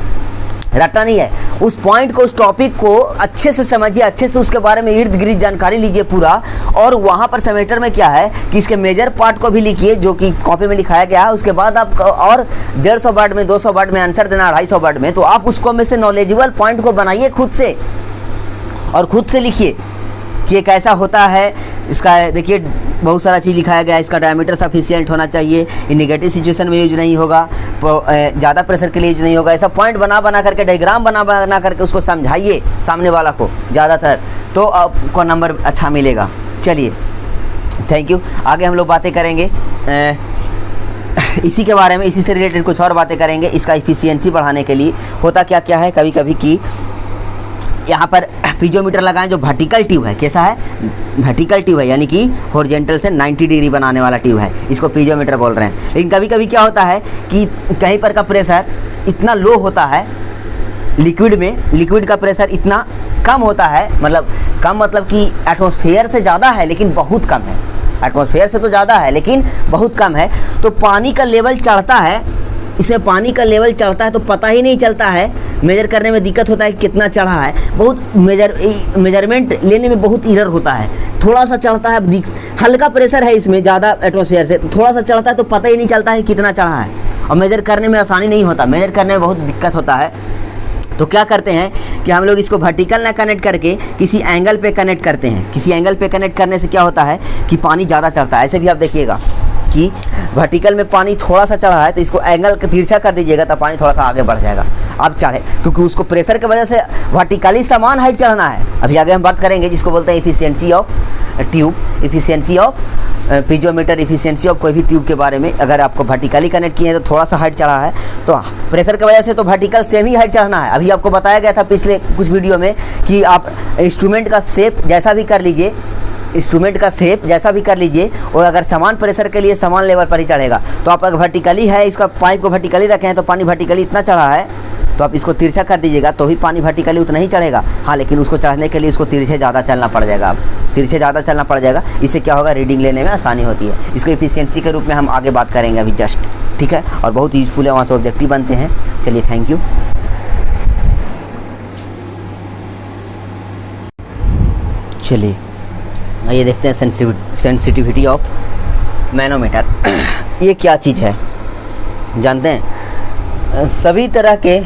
रटना नहीं है। उस पॉइंट को, उस टॉपिक को अच्छे से समझिए, अच्छे से उसके बारे में इर्द गिर्द जानकारी लीजिए पूरा, और वहाँ पर सेमेस्टर में क्या है कि इसके मेजर पार्ट को भी लिखिए जो कि कॉपी में लिखाया गया है। उसके बाद आप और 150 वर्ड में, 200 वर्ड में आंसर देना, 250 वर्ड में, तो आप उसको में से नॉलेजेबल पॉइंट को बनाइए खुद से, और खुद से लिखिए कि ये कैसा होता है। इसका देखिए बहुत सारा चीज़ लिखाया गया है, इसका डायमीटर सफिशिएंट होना चाहिए, ये निगेटिव सिचुएशन में यूज नहीं होगा, ज़्यादा प्रेशर के लिए यूज नहीं होगा। ऐसा पॉइंट बना करके, डायग्राम बना करके उसको समझाइए सामने वाला को ज़्यादातर, तो आपको नंबर अच्छा मिलेगा। चलिए, थैंक यू। आगे हम लोग बातें करेंगे इसी के बारे में, इसी से रिलेटेड कुछ और बातें करेंगे। इसका इफिशियंसी बढ़ाने के लिए होता क्या क्या है, कभी कभी की यहाँ पर पीजोमीटर लगाएं जो वर्टिकल ट्यूब है। कैसा है? वर्टिकल ट्यूब है, यानी कि हॉरिजॉन्टल से 90 डिग्री बनाने वाला ट्यूब है, इसको पीजोमीटर बोल रहे हैं। लेकिन कभी कभी क्या होता है कि कहीं पर का प्रेशर इतना लो होता है, लिक्विड में लिक्विड का प्रेशर इतना कम होता है, मतलब कि एटमॉस्फेयर से ज़्यादा है लेकिन बहुत कम है, एटमॉस्फेयर से तो ज़्यादा है लेकिन बहुत कम है। तो पानी का लेवल चढ़ता है, इसमें पानी का लेवल चढ़ता है तो पता ही नहीं चलता है, मेजर करने में दिक्कत होता है कि कितना चढ़ा है, बहुत मेजरमेंट लेने में बहुत एरर होता है। थोड़ा सा चढ़ता है, हल्का प्रेशर है इसमें ज़्यादा एटमॉस्फेयर से, तो थोड़ा सा चढ़ता है तो पता ही नहीं चलता है कितना चढ़ा है, और मेजर करने में आसानी नहीं होता, मेजर करने में बहुत दिक्कत होता है। तो क्या करते हैं कि हम लोग इसको वर्टिकल ना कनेक्ट करके किसी एंगल पे कनेक्ट करते हैं। किसी एंगल पे कनेक्ट करने से क्या होता है कि पानी ज़्यादा चढ़ता है। ऐसे भी आप देखिएगा कि वर्टिकल में पानी थोड़ा सा चढ़ा है तो इसको एंगल तिरछा कर दीजिएगा तो पानी थोड़ा सा आगे बढ़ जाएगा, अब चढ़े, क्योंकि उसको प्रेशर की वजह से वर्टिकली समान हाइट चढ़ना है। अभी आगे हम बात करेंगे जिसको बोलते हैं efficiency of tube, efficiency of piezometer, efficiency of कोई भी ट्यूब के बारे में। अगर आपको वर्टिकली कनेक्ट किए हैं तो थोड़ा सा हाइट चढ़ा है, तो प्रेशर की वजह से तो वर्टिकल सेम ही हाइट चढ़ना है। अभी आपको बताया गया था पिछले कुछ वीडियो में कि आप इंस्ट्रूमेंट का शेप जैसा भी कर लीजिए, इंस्ट्रूमेंट का शेप जैसा भी कर लीजिए, और अगर समान प्रेशर के लिए समान लेवल पर ही चढ़ेगा। तो आप अगर वर्टिकली है, इसका पाइप को वर्टिकली रखें हैं तो पानी वर्टिकली इतना चढ़ा है, तो आप इसको तिरछा कर दीजिएगा तो भी पानी वर्टिकली उतना ही चढ़ेगा। हाँ, लेकिन उसको चढ़ने के लिए उसको तिरछे ज़्यादा चलना पड़ जाएगा, अब तिरछे ज़्यादा चलना पड़ जाएगा। इससे क्या होगा, रीडिंग लेने में आसानी होती है। इसको एफिशिएंसी के रूप में हम आगे बात करेंगे अभी जस्ट, ठीक है, और बहुत यूजफुल है, वहाँ से ऑब्जेक्टिव बनते हैं। चलिए, थैंक यू। चलिए ये देखते हैं सेंसिटिविटी ऑफ मैनोमीटर। ये क्या चीज़ है जानते हैं? सभी तरह के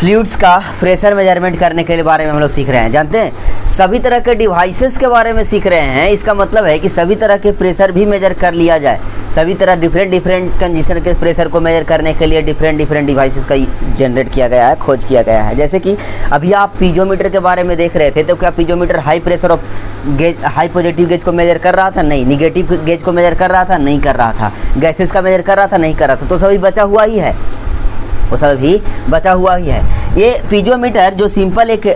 फ्लूइड्स का प्रेशर मेजरमेंट करने के बारे में हम लोग सीख रहे हैं। जानते हैं सभी तरह के डिवाइसेस के बारे में सीख रहे हैं। इसका मतलब है कि सभी तरह के प्रेशर भी मेजर कर लिया जाए। सभी तरह डिफरेंट कंडीशन के प्रेशर को मेजर करने के लिए डिफरेंट डिवाइसेस का जनरेट किया गया है, खोज किया गया है। जैसे कि अभी आप पीजोमीटर के बारे में देख रहे थे, तो क्या piezometer high pressure of gauge, high positive gauge को मेजर कर रहा था? नहीं। निगेटिव गेज को मेजर कर रहा था? नहीं कर रहा था। गैसेस का मेजर कर रहा था? नहीं कर रहा था। तो सभी बचा हुआ ही है, वो सब भी बचा हुआ ही है। ये पीजोमीटर जो सिंपल एक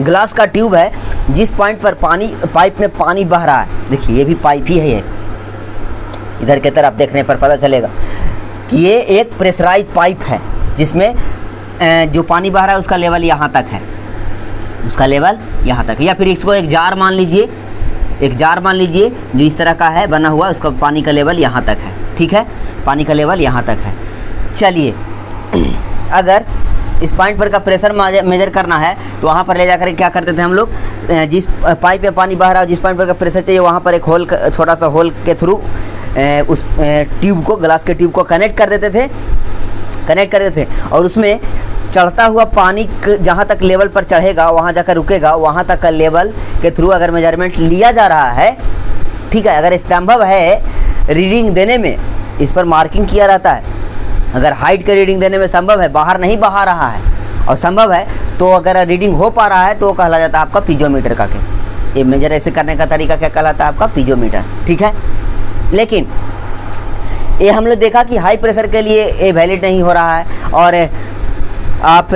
ग्लास का ट्यूब है, जिस पॉइंट पर पाइप में पानी बह रहा है, देखिए ये भी पाइप ही है, ये इधर की तरफ देखने पर पता चलेगा कि ये एक प्रेशराइज पाइप है, जिसमें जो पानी बह रहा है उसका लेवल यहाँ तक है, उसका लेवल यहाँ तक है। या फिर इसको एक जार मान लीजिए, एक जार मान लीजिए जो इस तरह का है बना हुआ, उसका पानी का लेवल यहाँ तक है। ठीक है, पानी का लेवल यहाँ तक है। चलिए, अगर इस पॉइंट पर का प्रेशर मेजर करना है तो वहाँ पर ले जाकर क्या करते थे हम लोग, जिस पाइप में पानी बह रहा है, जिस पॉइंट पर का प्रेशर चाहिए, वहाँ पर एक होल, छोटा सा होल के थ्रू उस ट्यूब को, ग्लास के ट्यूब को कनेक्ट कर देते थे और उसमें चढ़ता हुआ पानी जहाँ तक लेवल पर चढ़ेगा, वहाँ जाकर रुकेगा, वहाँ तक का लेवल के थ्रू अगर मेजरमेंट लिया जा रहा है, ठीक है, अगर संभव है रीडिंग देने में, इस पर मार्किंग किया रहता है। अगर हाइट का रीडिंग देने में संभव है, बाहर नहीं बहा रहा है और संभव है, तो अगर रीडिंग हो पा रहा है तो कहला जाता है आपका पीजोमीटर का केस। ये मेजर ऐसे करने का तरीका क्या कहलाता है? आपका पीजोमीटर। ठीक है, लेकिन ये हम लोग देखा कि हाई प्रेशर के लिए ये वैलिड नहीं हो रहा है, और आप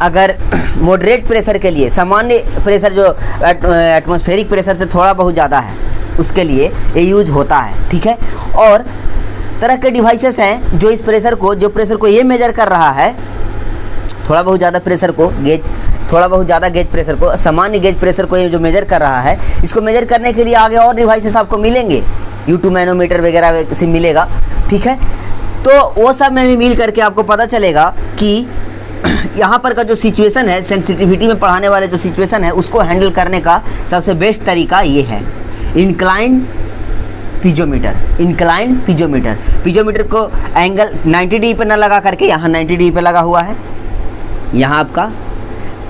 अगर मॉडरेट प्रेशर के लिए, सामान्य प्रेशर जो एटमॉस्फेरिक प्रेशर से थोड़ा बहुत ज़्यादा है, उसके लिए ये यूज होता है। ठीक है, और तरह के डिवाइसेस हैं जो इस प्रेशर को, जो प्रेशर को ये मेजर कर रहा है, थोड़ा बहुत ज़्यादा प्रेशर को, थोड़ा बहुत ज़्यादा गेज प्रेशर को, सामान्य गेज प्रेशर को ये जो मेजर कर रहा है, इसको मेजर करने के लिए आगे और डिवाइसेस आपको मिलेंगे, U2 मैनोमीटर वगैरह से मिलेगा। ठीक है, तो वो सब में भी मिल करके आपको पता चलेगा कि यहाँ पर का जो सिचुएशन है, सेंसिटिविटी में पढ़ाने वाले जो सिचुएशन है, उसको हैंडल करने का सबसे बेस्ट तरीका ये है, incline piezometer. Incline piezometer, piezometer को एंगल 90 डिग्री पर ना लगा करके यहाँ 90 डिग्री पर लगा हुआ है, यहाँ आपका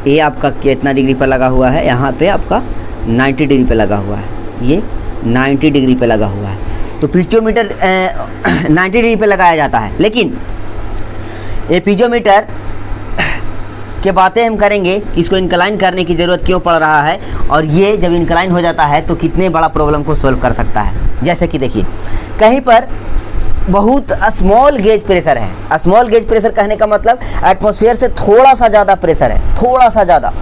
ये आपका कितना डिग्री पर लगा हुआ है, यहाँ पे आपका 90 डिग्री पे लगा हुआ है, ये 90 डिग्री पे लगा हुआ है। तो पीजोमीटर 90 डिग्री पे लगाया जाता है। लेकिन ये पीजोमीटर के बातें हम करेंगे कि इसको इंक्लाइन करने की ज़रूरत क्यों पड़ रहा है, और ये जब इंक्लाइन हो जाता है तो कितने बड़ा प्रॉब्लम को सोल्व कर सकता है। जैसे कि देखिए, कहीं पर बहुत स्मॉल गेज प्रेशर है। स्मॉल गेज प्रेशर कहने का मतलब एटमॉस्फेयर से थोड़ा सा ज़्यादा प्रेशर है, थोड़ा सा ज़्यादा।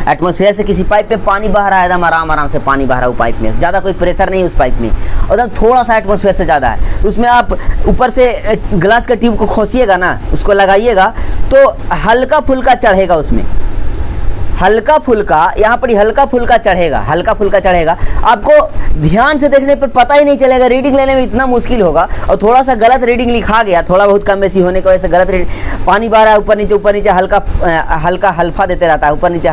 एटमॉस्फेयर से किसी पाइप में पानी बह रहा है, एकदम आराम से पानी बह रहा है वो पाइप में, ज़्यादा कोई प्रेशर नहीं है उस पाइप में, और एकदम थोड़ा सा एटमॉस्फेयर से ज़्यादा है, तो उसमें आप ऊपर से ग्लास का ट्यूब को खोसिएगा ना, उसको लगाइएगा, तो हल्का फुल्का चढ़ेगा उसमें, हल्का फुल्का, यहाँ पर हल्का फुल्का चढ़ेगा, हल्का फुल्का चढ़ेगा। आपको ध्यान से देखने पे पता ही नहीं चलेगा, रीडिंग लेने में इतना मुश्किल होगा। और थोड़ा सा गलत रीडिंग लिखा गया, थोड़ा बहुत कम बेसी होने की वजह से गलत रीडिंग, पानी बह रहा है ऊपर नीचे हल्का हल्फा देते रहता है, ऊपर नीचे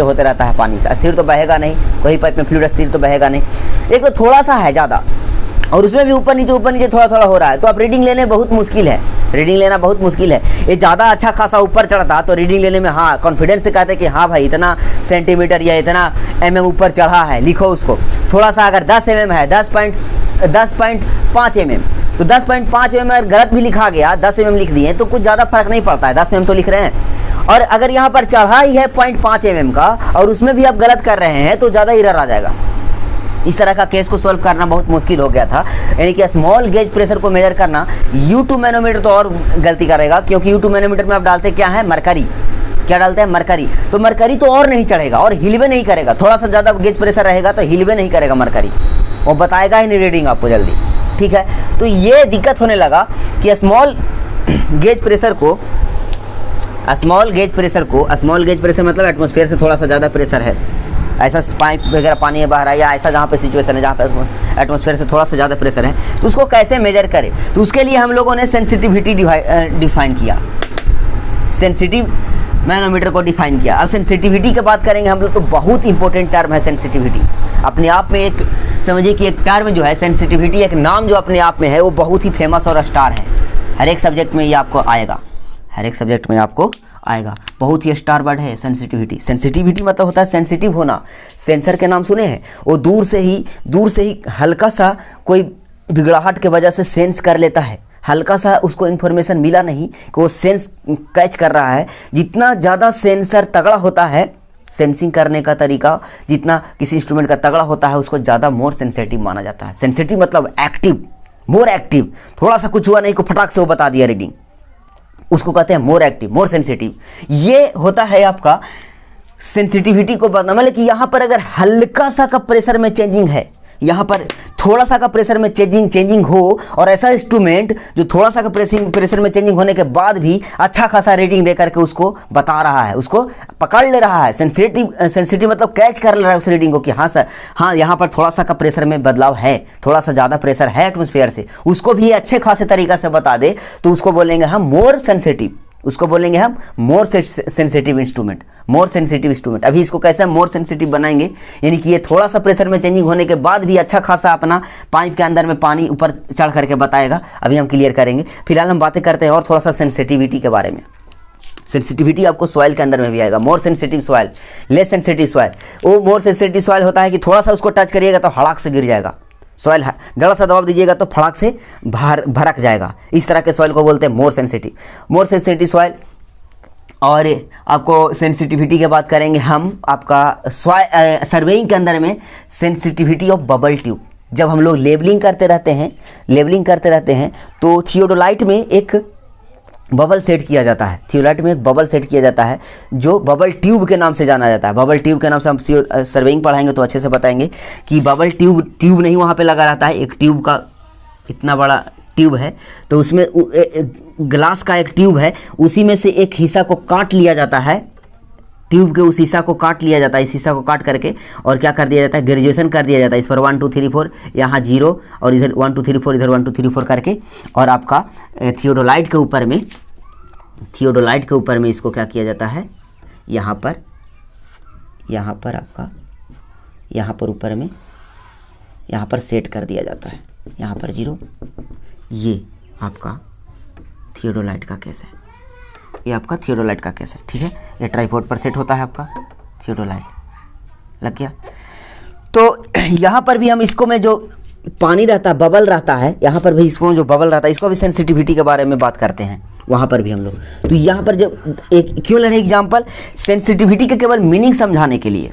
होते रहता है पानी से, स्थिर तो बहेगा नहीं, कोई पाइप में फ्लूइड स्थिर तो बहेगा नहीं। एक तो थोड़ा सा है ज़्यादा, और उसमें भी ऊपर नीचे थोड़ा हो रहा है, तो आप रीडिंग लेने बहुत मुश्किल है, रीडिंग लेना बहुत मुश्किल है। ये ज़्यादा अच्छा खासा ऊपर चढ़ता तो रीडिंग लेने में हाँ कॉन्फिडेंस से कहते कि हाँ भाई इतना सेंटीमीटर या इतना mm ऊपर चढ़ा है, लिखो उसको। थोड़ा सा अगर 10 mm है, 10.5 mm, तो 10.5 mm अगर गलत भी लिखा गया, 10 mm लिख दिए तो कुछ ज़्यादा फर्क नहीं पड़ता है, 10 mm तो लिख रहे हैं। और अगर यहाँ पर चढ़ा ही है 0.5 mm का, और उसमें भी आप गलत कर रहे हैं, तो ज़्यादा एरर आ जाएगा। इस तरह का केस को सॉल्व करना बहुत मुश्किल हो गया था। यानी कि स्मॉल गेज प्रेशर को मेजर करना, U2 मैनोमीटर तो और गलती करेगा, क्योंकि U2 मैनोमीटर में आप डालते क्या है, मरकरी। क्या डालते हैं, मरकरी। तो मरकरी तो और नहीं चढ़ेगा और हिलवे नहीं करेगा, थोड़ा सा ज़्यादा गेज प्रेशर रहेगा तो हिलवे नहीं करेगा मरकरी, वो बताएगा ही नहीं रीडिंग आपको जल्दी। ठीक है, तो ये दिक्कत होने लगा कि स्मॉल गेज प्रेशर मतलब एटमॉस्फेयर से थोड़ा सा ज़्यादा प्रेशर है, ऐसा पाइप वगैरह पानी बह रहा है, या ऐसा जहाँ पे सिचुएशन है जहाँ पे एटमॉस्फेयर से थोड़ा सा ज़्यादा प्रेशर है, तो उसको कैसे मेजर करें। तो उसके लिए हम लोगों ने सेंसिटिविटी डिफाइन किया, सेंसिटिव मैनोमीटर को डिफाइन किया। अब सेंसिटिविटी की बात करेंगे हम लोग, तो बहुत इंपॉर्टेंट टर्म है सेंसिटिविटी। अपने आप में एक समझिए कि एक टर्म जो है सेंसिटिविटी, एक नाम जो अपने आप में है, वो बहुत ही फेमस और स्टार है। हर एक सब्जेक्ट में ये आपको आएगा, हर एक सब्जेक्ट में आपको आएगा। बहुत ही स्टार वर्ड है सेंसिटिविटी। सेंसिटिविटी मतलब होता है सेंसिटिव होना। सेंसर के नाम सुने हैं, वो दूर से ही हल्का सा कोई बिगड़ाहट के वजह से सेंस कर लेता है, हल्का सा उसको इन्फॉर्मेशन मिला नहीं कि वो सेंस कैच कर रहा है। जितना ज़्यादा सेंसर तगड़ा होता है, सेंसिंग करने का तरीका जितना किसी इंस्ट्रूमेंट का तगड़ा होता है, उसको ज़्यादा मोर सेंसिटिव माना जाता है। सेंसिटिव मतलब एक्टिव, मोर एक्टिव। थोड़ा सा कुछ हुआ नहीं को फटाक से वो बता दिया रीडिंग, उसको कहते हैं मोर एक्टिव, मोर सेंसिटिव। ये होता है आपका सेंसिटिविटी को बताना। मतलब कि यहाँ पर अगर हल्का सा का प्रेशर में चेंजिंग है, यहाँ पर थोड़ा सा का प्रेशर में चेंजिंग हो, और ऐसा इंस्ट्रूमेंट जो थोड़ा सा का प्रेशर में चेंजिंग होने के बाद भी अच्छा खासा रीडिंग दे करके उसको बता रहा है, उसको पकड़ ले रहा है। सेंसिटिव मतलब कैच कर ले रहा है उस रीडिंग को कि हाँ सर, हाँ यहाँ पर थोड़ा सा का प्रेशर में बदलाव है, थोड़ा सा ज़्यादा प्रेशर है एटमॉस्फेयर से, उसको भी अच्छे खासे तरीका से बता दे तो उसको बोलेंगे हम मोर सेंसिटिव। उसको बोलेंगे हम more sensitive instrument, more sensitive instrument. अभी इसको कैसे हम मोर सेंसिटिव बनाएंगे, यानी कि ये थोड़ा सा प्रेशर में चेंजिंग होने के बाद भी अच्छा खासा अपना पाइप के अंदर में पानी ऊपर चढ़ करके बताएगा। अभी हम क्लियर करेंगे। फिलहाल हम बातें करते हैं और थोड़ा सा सेंसिटिविटी के बारे में। सेंसिटिविटी आपको सॉइल के अंदर में भी आएगा। More sensitive soil, less sensitive soil. वो मोर सेंसिटिव सॉइल होता है कि थोड़ा सा उसको टच करिएगा तो हड़ाक से गिर जाएगा। सॉइल जरा सा दबाव दीजिएगा तो फड़ाक से भड़क जाएगा। इस तरह के सॉइल को बोलते हैं मोर सेंसिटिव सॉइल। और आपको सेंसिटिविटी की बात करेंगे हम आपका सर्वेइंग के अंदर में सेंसिटिविटी ऑफ बबल ट्यूब। जब हम लोग लेबलिंग करते रहते हैं तो थियोडोलाइट में एक बबल सेट किया जाता है। थियोडोलाइट में एक बबल सेट किया जाता है जो बबल ट्यूब के नाम से जाना जाता है। बबल ट्यूब के नाम से हम सर्वेइंग पढ़ाएंगे तो अच्छे से बताएंगे कि बबल ट्यूब नहीं वहाँ पे लगा रहता है। एक ट्यूब का इतना बड़ा ट्यूब है तो उसमें ग्लास का एक ट्यूब है, उसी में से एक हिस्सा को काट लिया जाता है। ट्यूब के उस हिस्सा को काट लिया जाता है। इस हिस्सा को काट करके और क्या कर दिया जाता है, ग्रेजुएशन कर दिया जाता है। इस पर 1 2 3 4 यहाँ 0 और इधर 1 2 3 4 इधर 1 2 3 4 करके, और आपका थियोडोलाइट के ऊपर में इसको क्या किया जाता है, यहाँ पर आपका यहाँ पर ऊपर में यहाँ पर सेट कर दिया जाता है। यहाँ पर 0। ये आपका थियोडोलाइट का केस है, ये आपका थियोडोलाइट का केस है। ठीक है, ये ट्राइपॉड पर सेट होता है आपका थियोडोलाइट। लग गया। तो यहाँ पर भी हम इसको में जो पानी रहता है, बबल रहता है, यहाँ पर भी इसको जो बबल रहता है, इसको भी सेंसिटिविटी के बारे में बात करते हैं वहाँ पर भी हम लोग। तो यहाँ पर जब एक क्यों ले रहे एग्जाम्पल, सेंसिटिविटी के केवल मीनिंग समझाने के लिए,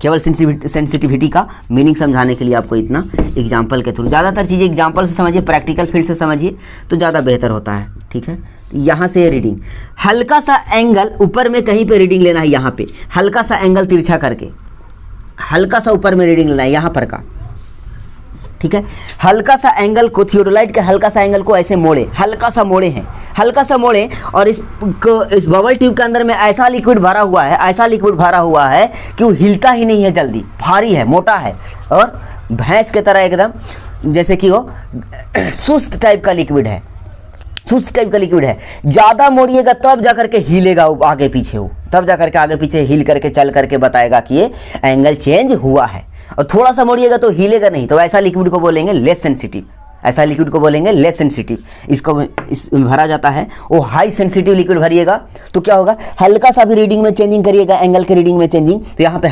केवल सेंसिटिविटी का मीनिंग समझाने के लिए आपको इतना एग्जाम्पल के थ्रू। ज़्यादातर चीज़ें एग्जाम्पल से समझिए, प्रैक्टिकल फील्ड से समझिए तो ज़्यादा बेहतर होता है। ठीक है, यहाँ से रीडिंग हल्का सा एंगल ऊपर में कहीं पे रीडिंग लेना है। यहाँ पे हल्का सा एंगल तिरछा करके हल्का सा ऊपर में रीडिंग लेना है यहाँ पर का। ठीक है, हल्का सा एंगल को, थियोडोलाइट के हल्का सा एंगल को ऐसे मोड़े, हल्का सा मोड़े और इस बबल ट्यूब के अंदर में ऐसा लिक्विड भरा हुआ है कि वो हिलता ही नहीं है जल्दी, भारी है, मोटा है और भैंस के तरह एकदम जैसे कि वो सुस्त टाइप का लिक्विड है। ज़्यादा मोड़िएगा तब जा करके हिलेगा आगे पीछे, हो तब जा करके आगे पीछे हिल करके चल करके बताएगा कि ये एंगल चेंज हुआ है। और थोड़ा सा मोड़िएगा तो हिलेगा नहीं, तो ऐसा लिक्विड को बोलेंगे लेस सेंसिटिव। इसको भरा जाता है। वो हाई सेंसिटिव लिक्विड भरिएगा तो क्या होगा, हल्का सा भी रीडिंग में चेंजिंग करिएगा, एंगल के रीडिंग में चेंजिंग, तो यहाँ पे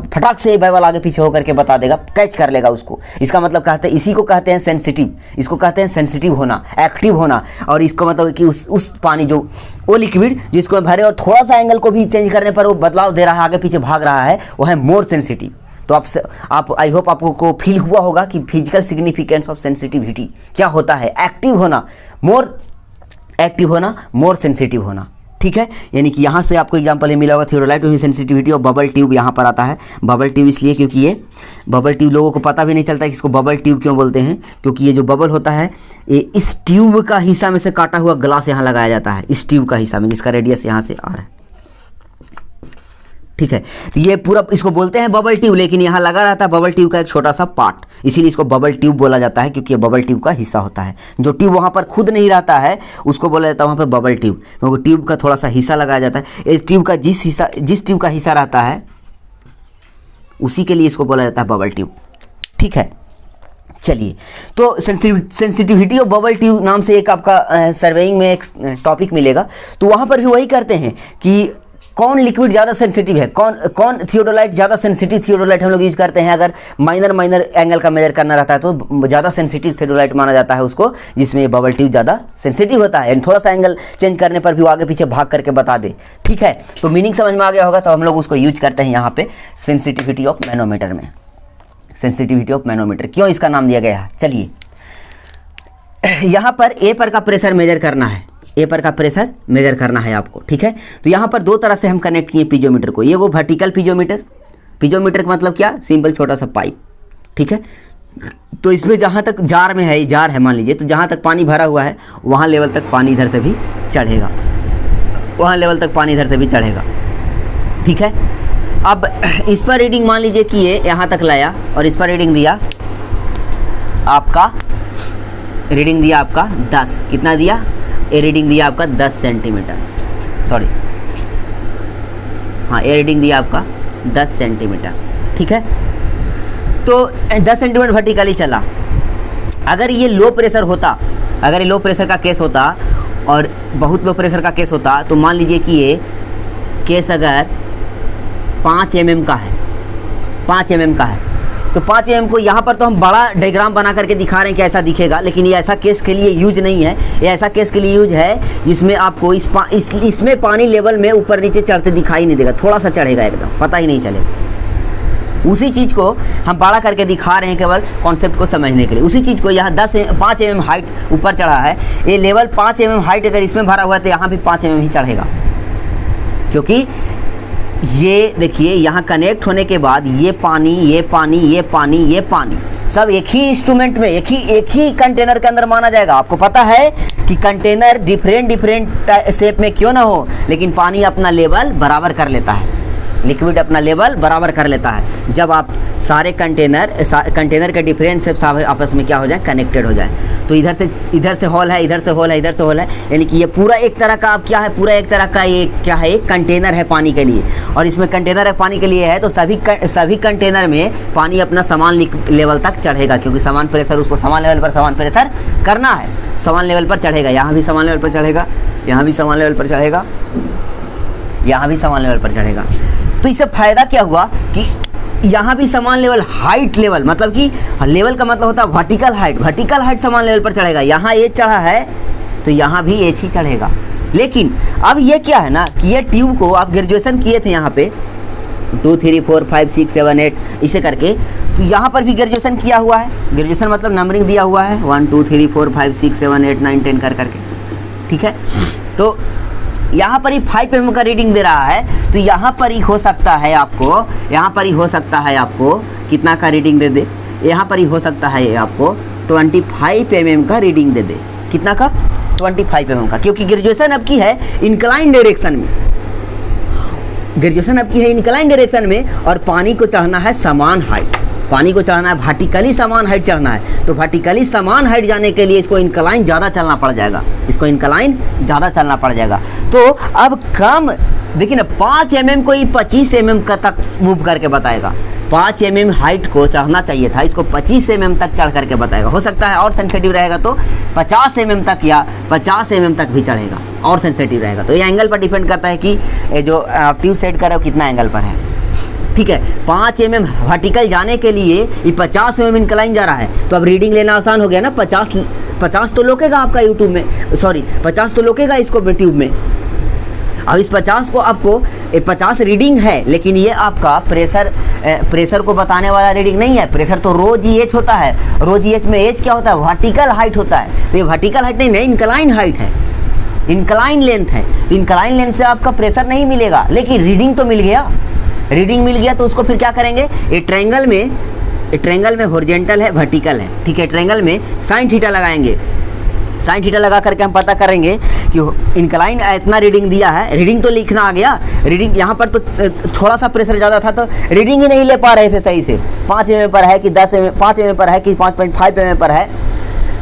फटाक से बबल आगे पीछे होकर के बता देगा, कैच कर लेगा उसको। इसका मतलब इसी को कहते हैं सेंसिटिव। इसको कहते हैं सेंसिटिव होना, एक्टिव होना। और इसको मतलब कि उस पानी जो वो लिक्विड जिसको भरे और थोड़ा सा एंगल को भी चेंज करने पर वो बदलाव दे रहा है, आगे पीछे भाग रहा है, वो है मोर सेंसिटिव। तो आप आई होप आपको को फील हुआ होगा कि फिजिकल सिग्निफिकेंस ऑफ सेंसिटिविटी क्या होता है। एक्टिव होना, मोर सेंसिटिव होना। ठीक है, यानी कि यहाँ से आपको एग्जांपल ये मिला होगा थियोडोलाइट में सेंसिटिविटी और बबल ट्यूब यहाँ पर आता है। बबल ट्यूब इसलिए क्योंकि ये बबल ट्यूब लोगों को पता भी नहीं चलता कि इसको बबल ट्यूब क्यों बोलते हैं, क्योंकि ये जो बबल होता है ये इस ट्यूब का हिस्सा में से काटा हुआ ग्लास यहाँ लगाया जाता है, इस ट्यूब का हिस्सा में जिसका रेडियस यहाँ से आ रहा है। ठीक है, तो ये पूरा इसको बोलते हैं बबल ट्यूब, लेकिन यहाँ लगा रहता है बबल ट्यूब का एक छोटा सा पार्ट, इसीलिए इसको बबल ट्यूब बोला जाता है, क्योंकि ये बबल ट्यूब का हिस्सा होता है। जो ट्यूब वहाँ पर खुद नहीं रहता है उसको बोला जाता है वहाँ पर बबल ट्यूब, क्योंकि ट्यूब का थोड़ा सा हिस्सा लगाया जाता है। इस ट्यूब का जिस ट्यूब का हिस्सा रहता है उसी के लिए इसको बोला जाता है बबल ट्यूब। ठीक है, चलिए, तो सेंसिटिविटी ऑफ बबल ट्यूब नाम से एक आपका सर्वेइंग में एक टॉपिक मिलेगा, तो वहाँ पर भी वही करते हैं कि कौन लिक्विड ज़्यादा सेंसिटिव है, कौन थियोडोलाइट ज़्यादा सेंसिटिव थियोडोलाइट हम लोग यूज करते हैं। अगर माइनर एंगल का मेजर करना रहता है तो ज़्यादा सेंसिटिव थियोडोलाइट माना जाता है उसको, जिसमें बबल ट्यूब ज़्यादा सेंसिटिव होता है। थोड़ा सा एंगल चेंज करने पर भी वो आगे पीछे भाग करके बता दे, ठीक है। तो मीनिंग समझ में आ गया होगा, तो हम लोग उसको यूज करते हैं यहाँ पे सेंसिटिविटी ऑफ मैनोमीटर में। सेंसिटिविटी ऑफ मैनोमीटर क्यों इसका नाम दिया गया है, चलिए। यहाँ पर ए पर का प्रेशर मेजर करना है, ए पर का प्रेशर मेजर करना है आपको, ठीक है। तो यहाँ पर दो तरह से हम कनेक्ट किए पीजोमीटर को। ये वो वर्टिकल पीजोमीटर, पीजोमीटर का मतलब क्या, सिंपल छोटा सा पाइप, ठीक है। तो इसमें जहाँ तक जार में है, जार है मान लीजिए, तो जहाँ तक पानी भरा हुआ है वहाँ लेवल तक पानी इधर से भी चढ़ेगा, वहाँ लेवल तक पानी इधर से भी चढ़ेगा, ठीक है। अब इस पर रीडिंग मान लीजिए कि ये यहाँ तक लाया और इस पर रीडिंग दिया आपका, रीडिंग दिया आपका 10, कितना दिया, ये रीडिंग दिया आपका 10 सेंटीमीटर, सॉरी हाँ, ये रीडिंग दिया आपका 10 सेंटीमीटर, ठीक है। तो 10 सेंटीमीटर वर्टिकली चला। अगर ये लो प्रेशर होता, अगर ये लो प्रेशर का केस होता और बहुत लो प्रेशर का केस होता, तो मान लीजिए कि ये केस अगर 5 mm का है, 5 mm का है, तो 5 mm को यहाँ पर तो हम बड़ा डायग्राम बना करके दिखा रहे हैं कि ऐसा दिखेगा, लेकिन ये ऐसा केस के लिए यूज नहीं है। ये ऐसा केस के लिए यूज है जिसमें आपको इसमें पानी लेवल में ऊपर नीचे चढ़ते दिखाई नहीं देगा, थोड़ा सा चढ़ेगा, एकदम पता ही नहीं चलेगा। उसी चीज़ को हम बड़ा करके दिखा रहे हैं केवल कॉन्सेप्ट को समझने के लिए। उसी चीज़ को यहाँ 5 mm हाइट ऊपर चढ़ा है, ये लेवल 5 mm हाइट अगर इसमें भरा हुआ है तो यहाँ भी 5 mm ही चढ़ेगा, क्योंकि ये देखिए यहाँ कनेक्ट होने के बाद ये पानी, ये पानी, ये पानी, ये पानी सब एक ही इंस्ट्रूमेंट में, एक ही कंटेनर के अंदर माना जाएगा। आपको पता है कि कंटेनर डिफरेंट शेप में क्यों ना हो, लेकिन पानी अपना लेवल बराबर कर लेता है, लिक्विड अपना लेवल बराबर कर लेता है जब आप सारे कंटेनर के डिफरेंट शेप आपस में क्या हो जाए, कनेक्टेड हो जाए। तो इधर से हॉल है, इधर से हॉल है, इधर से हॉल है, यानी कि ये पूरा एक तरह का आप क्या है, पूरा एक तरह का ये क्या है, एक कंटेनर है पानी के लिए। और इसमें कंटेनर है पानी के लिए है, तो सभी कंटेनर में पानी अपना समान लेवल तक चढ़ेगा, क्योंकि समान प्रेशर, उसको समान लेवल पर समान प्रेशर करना है, समान लेवल पर चढ़ेगा। यहाँ भी समान लेवल पर चढ़ेगा, यहाँ भी समान लेवल पर चढ़ेगा, यहाँ भी समान लेवल पर चढ़ेगा। तो इससे फ़ायदा क्या हुआ कि यहाँ भी समान लेवल, हाइट लेवल, मतलब कि लेवल का मतलब होता है वर्टिकल हाइट समान लेवल पर चढ़ेगा। यहाँ एज चढ़ा है तो यहाँ भी एज ही चढ़ेगा। लेकिन अब ये क्या है ना कि ये ट्यूब को आप ग्रेजुएशन किए थे यहाँ पे 2 3 4 5 6 7 8 इसे करके, तो यहाँ पर भी ग्रेजुएशन किया हुआ है। ग्रेजुएशन मतलब नंबरिंग दिया हुआ है 1 2 3 4 5 6 7 8 9 10 कर करके, ठीक है। तो यहाँ पर ही 5 mm का रीडिंग दे रहा है, तो यहाँ पर ही हो सकता है आपको कितना का रीडिंग दे दे, यहाँ पर ही हो सकता है आपको 25 mm का रीडिंग दे दे। कितना का, 25 mm का, क्योंकि ग्रेजुएशन आपकी है इंक्लाइन डायरेक्शन में, ग्रेजुएशन आपकी है इंक्लाइन डायरेक्शन में, और पानी को चढ़ना है समान हाइट, पानी को चढ़ना है वर्टिकली समान हाइट चढ़ना है। तो वर्टिकली समान हाइट जाने के लिए इसको इंक्लाइन ज़्यादा चलना पड़ जाएगा, तो अब कम देखिए ना, 5 mm को ही 25 mm का तक मूव करके बताएगा। 5 mm हाइट को चढ़ना चाहिए था, इसको 25 mm तक चढ़ करके बताएगा। हो सकता है और सेंसिटिव रहेगा तो 50 mm तक या 50 mm तक भी चढ़ेगा, और सेंसिटिव रहेगा। तो ये एंगल पर डिपेंड करता है कि जो आप ट्यूब सेट कर रहे हो कितना एंगल पर है, ठीक है। 5 mm वर्टिकल जाने के लिए ये 50 mm इंक्लाइन जा रहा है, तो अब रीडिंग लेना आसान हो गया ना। 50 तो लोकेगा आपका यूट्यूब में, सॉरी 50 तो लोकेगा इसको ट्यूब में। अब इस 50 को आपको 50 रीडिंग है, लेकिन ये आपका प्रेशर को बताने वाला रीडिंग नहीं है। प्रेशर तो रो जी एच होता है, रो जी एच में एच क्या होता है, वर्टिकल हाइट होता है। तो ये वर्टिकल हाइट नहीं, इंक्लाइन हाइट है, इंक्लाइन लेंथ है। तो इंक्लाइन लेंथ से आपका प्रेशर नहीं मिलेगा, लेकिन रीडिंग तो मिल गया। रीडिंग मिल गया तो उसको फिर क्या करेंगे, ये ट्रायंगल में हॉरिजॉन्टल है, वर्टिकल है, ठीक है। ट्रायंगल में sin थीटा लगाएंगे, sin थीटा लगा करके हम पता करेंगे कि इंक्लाइन इतना रीडिंग दिया है। रीडिंग तो लिखना आ गया, रीडिंग यहाँ पर तो थोड़ा सा प्रेशर ज़्यादा था तो रीडिंग ही नहीं ले पा रहे थे सही से। 5 mm पर है कि 5 mm पर है कि 5.5 mm पर है,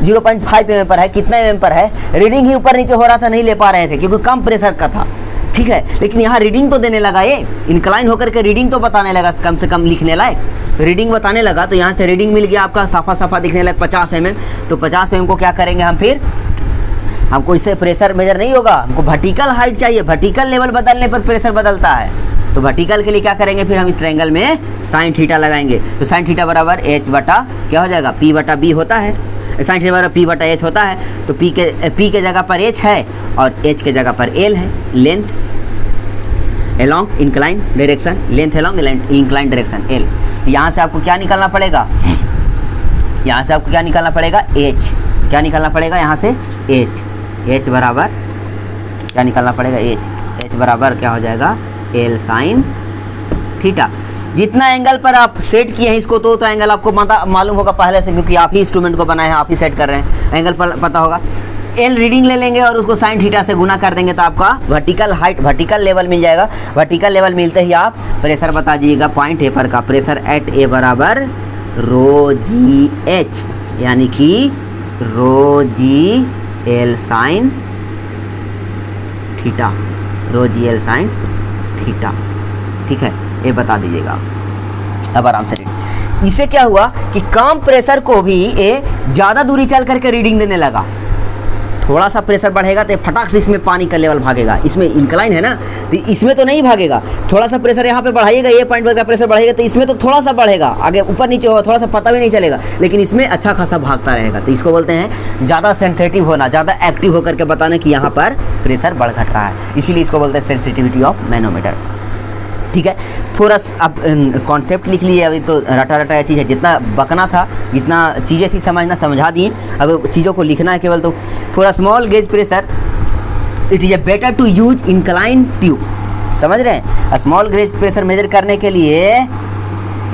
0.5 mm पर है, कितना mm पर है, रीडिंग ही ऊपर नीचे हो रहा था, नहीं ले पा रहे थे क्योंकि कम प्रेशर का था, ठीक है। लेकिन यहाँ रीडिंग तो देने लगा, ये इंक्लाइन होकर के रीडिंग तो बताने लगा, कम से कम लिखने लायक। रीडिंग बताने लगा तो यहाँ से रीडिंग मिल गया आपका, साफा साफा दिखने लगा 50 mm। तो 50 mm को क्या करेंगे हम, फिर हमको इससे प्रेशर मेजर नहीं होगा, हमको वर्टिकल हाइट चाहिए, वर्टिकल लेवल बदलने पर प्रेशर बदलता है। तो वर्टिकल के लिए क्या करेंगे, फिर हम इस ट्रायंगल में साइन थीटा लगाएंगे। तो साइन थीटा बराबर एच बटा क्या हो जाएगा, पी बटा बी होता है, साइन थीटा बराबर पी बटा एच होता है। तो पी के जगह पर एच है और एच के जगह पर एल है, length along incline direction, length along incline direction L. यहाँ से आपको क्या निकालना पड़ेगा, यहाँ से आपको क्या निकालना पड़ेगा, एच, क्या निकालना पड़ेगा यहाँ से, एच, एच बराबर क्या निकालना पड़ेगा, एच, एच बराबर क्या हो जाएगा, एल साइन थीटा। जितना एंगल पर आप सेट किए हैं इसको तो एंगल आपको मालूम होगा पहले से, क्योंकि आप ही इंस्ट्रूमेंट को बनाए हैं, आप ही सेट कर रहे हैं, एंगल पर पता होगा। एल रीडिंग ले लेंगे और उसको साइन थीटा से गुना कर देंगे तो आपका वर्टिकल हाइट, वर्टिकल लेवल मिल जाएगा। वर्टिकल लेवल मिलते ही आप प्रेशर बता दीजिएगा पॉइंट ए पर का, प्रेशर एट ए बराबर रो जी एच, यानी कि रो G L sine theta, rho G L sine theta, ठीक है, ये बता दीजिएगा। अब आराम से रीडिंग, इससे क्या हुआ कि कम प्रेशर को भी ये ज़्यादा दूरी चल करके रीडिंग देने लगा। थोड़ा सा प्रेशर बढ़ेगा तो फटाक से इसमें पानी का लेवल भागेगा, इसमें इंक्लाइन है ना तो इसमें तो नहीं भागेगा। थोड़ा सा प्रेशर यहाँ पे बढ़ाइएगा, ये पॉइंट पर का प्रेशर बढ़ेगा तो इसमें तो थोड़ा सा बढ़ेगा, आगे ऊपर नीचे होगा, थोड़ा सा पता भी नहीं चलेगा, लेकिन इसमें अच्छा खासा भागता रहेगा। तो इसको बोलते हैं ज़्यादा सेंसिटिव होना, ज़्यादा एक्टिव होकर के बताना कि यहाँ पर प्रेशर बढ़ घट रहा है, इसीलिए इसको बोलते हैं सेंसिटिविटी ऑफ मैनोमीटर। ठीक है, थोड़ा अब कॉन्सेप्ट लिख लिए, अभी तो रटा रटा चीज़ है, जितना बकना था, जितना चीज़ें थी समझना समझा दिए, अब चीज़ों को लिखना है केवल। तो for a small gauge pressure it is better to use incline tube, समझ रहे हैं। स्मॉल गेज प्रेशर मेजर करने के लिए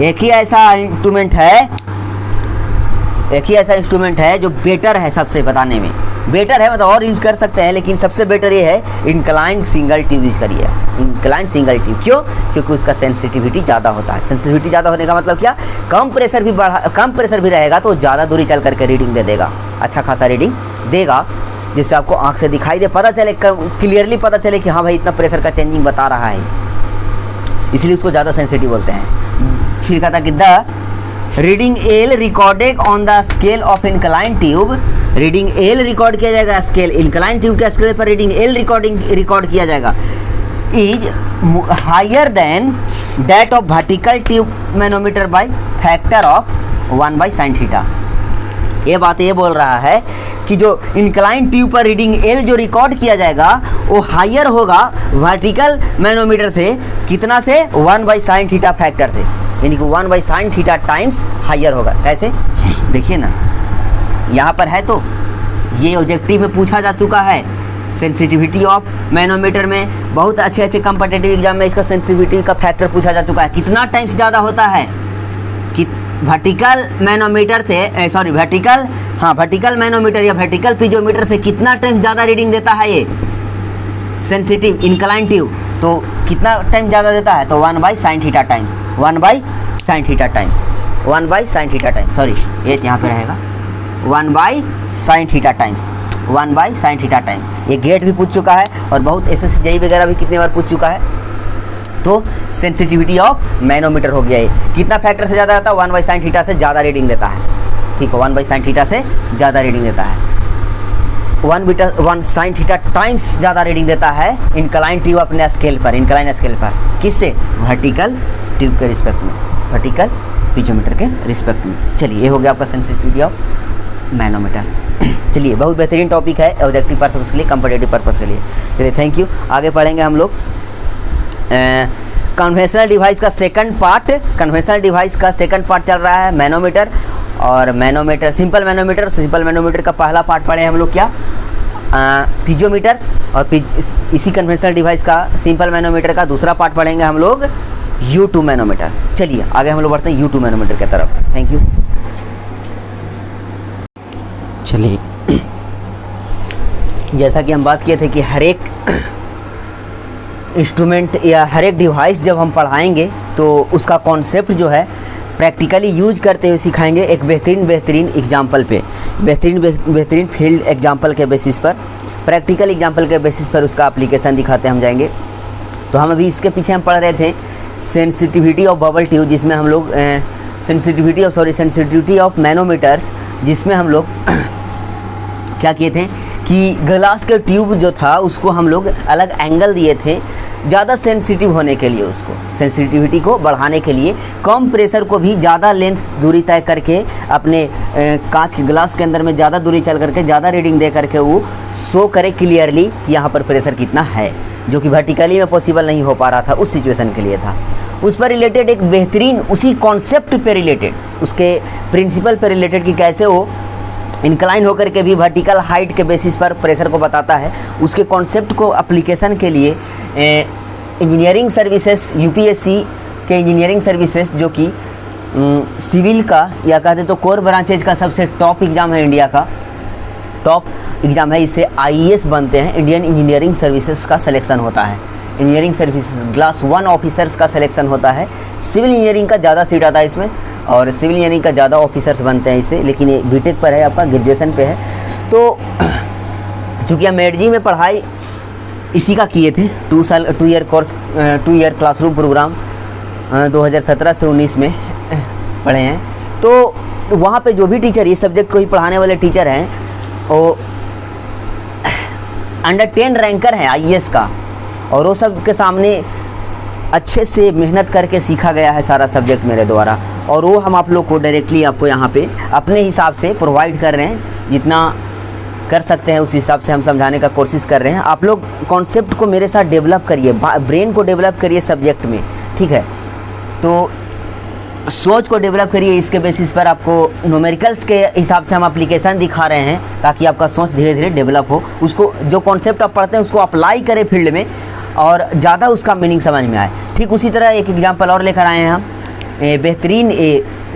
एक ही ऐसा इंस्ट्रूमेंट है, जो बेटर है सबसे बताने में, बेटर है मतलब और यूज कर सकते हैं, लेकिन सबसे बेटर ये है इंक्लाइन सिंगल ट्यूब यूज करिए। इंक्लाइन सिंगल ट्यूब क्यों, क्योंकि उसका सेंसिटिविटी ज़्यादा होता है। सेंसिटिविटी ज़्यादा होने का मतलब क्या, कम प्रेशर भी रहेगा तो ज़्यादा दूरी चल करके रीडिंग दे देगा, अच्छा खासा रीडिंग देगा, जिससे आपको आँख से दिखाई दे, पता चले, क्लियरली पता चले कि हाँ भाई इतना प्रेशर का चेंजिंग बता रहा है, इसलिए उसको ज़्यादा सेंसिटिव बोलते हैं। फिर कहा था कि the reading L recorded on the scale of incline tube, reading L record किया जाएगा स्केल, इंक्लाइन ट्यूब के स्केल पर रीडिंग एल रिकॉर्ड किया जाएगा, is higher than that of vertical tube manometer by factor of 1/sin theta. ये बात ये बोल रहा है कि जो इंक्लाइन ट्यूब पर रीडिंग एल जो रिकॉर्ड किया जाएगा वो हायर होगा वर्टिकल मैनोमीटर से, कितना से, 1/sin थीटा फैक्टर से, यानी कि 1/sin थीटा टाइम्स हायर होगा। कैसे देखिए ना, यहाँ पर है तो ये ऑब्जेक्टिव में पूछा जा चुका है, सेंसिटिविटी ऑफ मैनोमीटर में बहुत अच्छे कॉम्पिटिटिव एग्जाम में इसका सेंसिटिविटी का फैक्टर पूछा जा चुका है, कितना टाइम्स ज़्यादा होता है कि वर्टिकल मैनोमीटर से, वर्टिकल मैनोमीटर या वर्टिकल पीजोमीटर से कितना टाइम्स ज़्यादा रीडिंग देता है ये सेंसिटिव इंक्लाइन ट्यूब, तो कितना टाइम ज़्यादा देता है, तो 1/sin theta times, 1/sin theta times, 1/sin theta times, sorry ये यहाँ पे रहेगा 1/sin theta times, 1/sin theta times. ये गेट भी पूछ चुका है और बहुत SSC वगैरह भी कितने बार पूछ चुका है। तो सेंसिटिविटी ऑफ मैनोमीटर हो गया, ये कितना फैक्टर से ज़्यादा आता है, 1/sin थीटा से ज़्यादा रीडिंग देता है, ठीक है, 1/sin थीटा से ज़्यादा रीडिंग देता है, 1/sin थीटा टाइम्स ज़्यादा रीडिंग देता है इंक्लाइन ट्यूब अपने स्केल पर, इंक्लाइन स्केल पर, किससे, वर्टिकल ट्यूब के रिस्पेक्ट में, वर्टिकल पीजोमीटर के रिस्पेक्ट में। चलिए ये हो गया आपका सेंसिटिविटी ऑफ मैनोमीटर। चलिए बहुत बेहतरीन टॉपिक है ऑब्जेक्टिव पर्पस के लिए, कॉम्पिटिटिव पर्पस के लिए। चलिए थैंक यू। आगे पढ़ेंगे हम लोग कन्वेंशनल डिवाइस का सेकंड पार्ट। कन्वेंशनल डिवाइस का सेकंड पार्ट चल रहा है मैनोमीटर और manometer, simple manometer. Simple manometer का पहला पार्ट पढ़े हम लोग क्या, पीजोमीटर, और इसी कन्वेंशनल डिवाइस का सिंपल मैनोमीटर का दूसरा पार्ट पढ़ेंगे हम लोग U2 मैनोमीटर। चलिए आगे हम लोग बढ़ते हैं U2 मैनोमीटर की तरफ। Thank you. चलिए जैसा कि हम बात किए थे कि हर एक इंस्ट्रूमेंट या हर एक डिवाइस जब हम पढ़ाएंगे तो उसका कॉन्सेप्ट जो है प्रैक्टिकली यूज करते हुए सिखाएंगे, एक बेहतरीन एग्जाम्पल पे, बेहतरीन फील्ड एग्जाम्पल के बेसिस पर, प्रैक्टिकल एग्जाम्पल के बेसिस पर उसका एप्लीकेशन दिखाते हम जाएंगे। तो हम अभी इसके पीछे हम पढ़ रहे थे सेंसिटिविटी ऑफ बबल ट्यूब, जिसमें हम लोग सेंसिटिविटी ऑफ मैनोमीटर्स, जिसमें हम लोग क्या किए थे कि ग्लास के ट्यूब जो था उसको हम लोग अलग एंगल दिए थे ज़्यादा सेंसिटिव होने के लिए, उसको सेंसिटिविटी को बढ़ाने के लिए, कम प्रेशर को भी ज़्यादा लेंथ दूरी तय करके अपने कांच के ग्लास के अंदर में ज़्यादा दूरी चल करके ज़्यादा रीडिंग दे करके वो शो करे क्लियरली कि यहाँ पर प्रेशर कितना है, जो कि वर्टिकली में पॉसिबल नहीं हो पा रहा था, उस सिचुएशन के लिए था। उस पर रिलेटेड एक बेहतरीन, उसी कॉन्सेप्ट पे रिलेटेड, उसके प्रिंसिपल पे रिलेटेड कि कैसे वो इंक्लाइन होकर के भी वर्टिकल हाइट के बेसिस पर प्रेशर को बताता है, उसके कॉन्सेप्ट को एप्लीकेशन के लिए इंजीनियरिंग सर्विसेज, यूपीएससी के इंजीनियरिंग सर्विसेज, जो कि सिविल का या कहते तो कोर ब्रांचेज का सबसे टॉप एग्ज़ाम है, इंडिया का टॉप एग्ज़ाम है, इससे आईएएस बनते हैं। इंडियन इंजीनियरिंग सर्विसेज का सिलेक्शन होता है, इंजीनियरिंग सर्विसेज क्लास 1 ऑफिसर्स का सिलेक्शन होता है। सिविल इंजीनियरिंग का ज़्यादा सीट आता है इसमें, और सिविल इंजीनियरिंग का ज़्यादा ऑफिसर्स बनते हैं इससे, लेकिन ये बीटेक पर है, आपका ग्रेजुएशन पे है। तो चूँकि हम मेडजी में पढ़ाई इसी का किए थे, 2 year course, 2 year classroom program 2017 से 19 में पढ़े हैं। तो वहाँ पे जो भी टीचर ये सब्जेक्ट को ही पढ़ाने वाले टीचर हैं, वो अंडर 10 रैंकर हैं आईएएस का, और वो सब के सामने अच्छे से मेहनत करके सीखा गया है सारा सब्जेक्ट मेरे द्वारा, और वो हम आप लोग को डायरेक्टली आपको यहाँ पे अपने हिसाब से प्रोवाइड कर रहे हैं। जितना कर सकते हैं उस हिसाब से हम समझाने का कोशिश कर रहे हैं। आप लोग कॉन्सेप्ट को मेरे साथ डेवलप करिए, ब्रेन को डेवलप करिए सब्जेक्ट में, ठीक है। तो सोच को डेवलप करिए, इसके बेसिस पर आपको न्यूमेरिकल्स के हिसाब से हम एप्लीकेशन दिखा रहे हैं, ताकि आपका सोच धीरे धीरे डेवलप हो। उसको जो कॉन्सेप्ट आप पढ़ते हैं उसको अप्लाई करें फील्ड में, और ज़्यादा उसका मीनिंग समझ में आए। ठीक उसी तरह एक एग्जाम्पल और लेकर आए हैं हम, बेहतरीन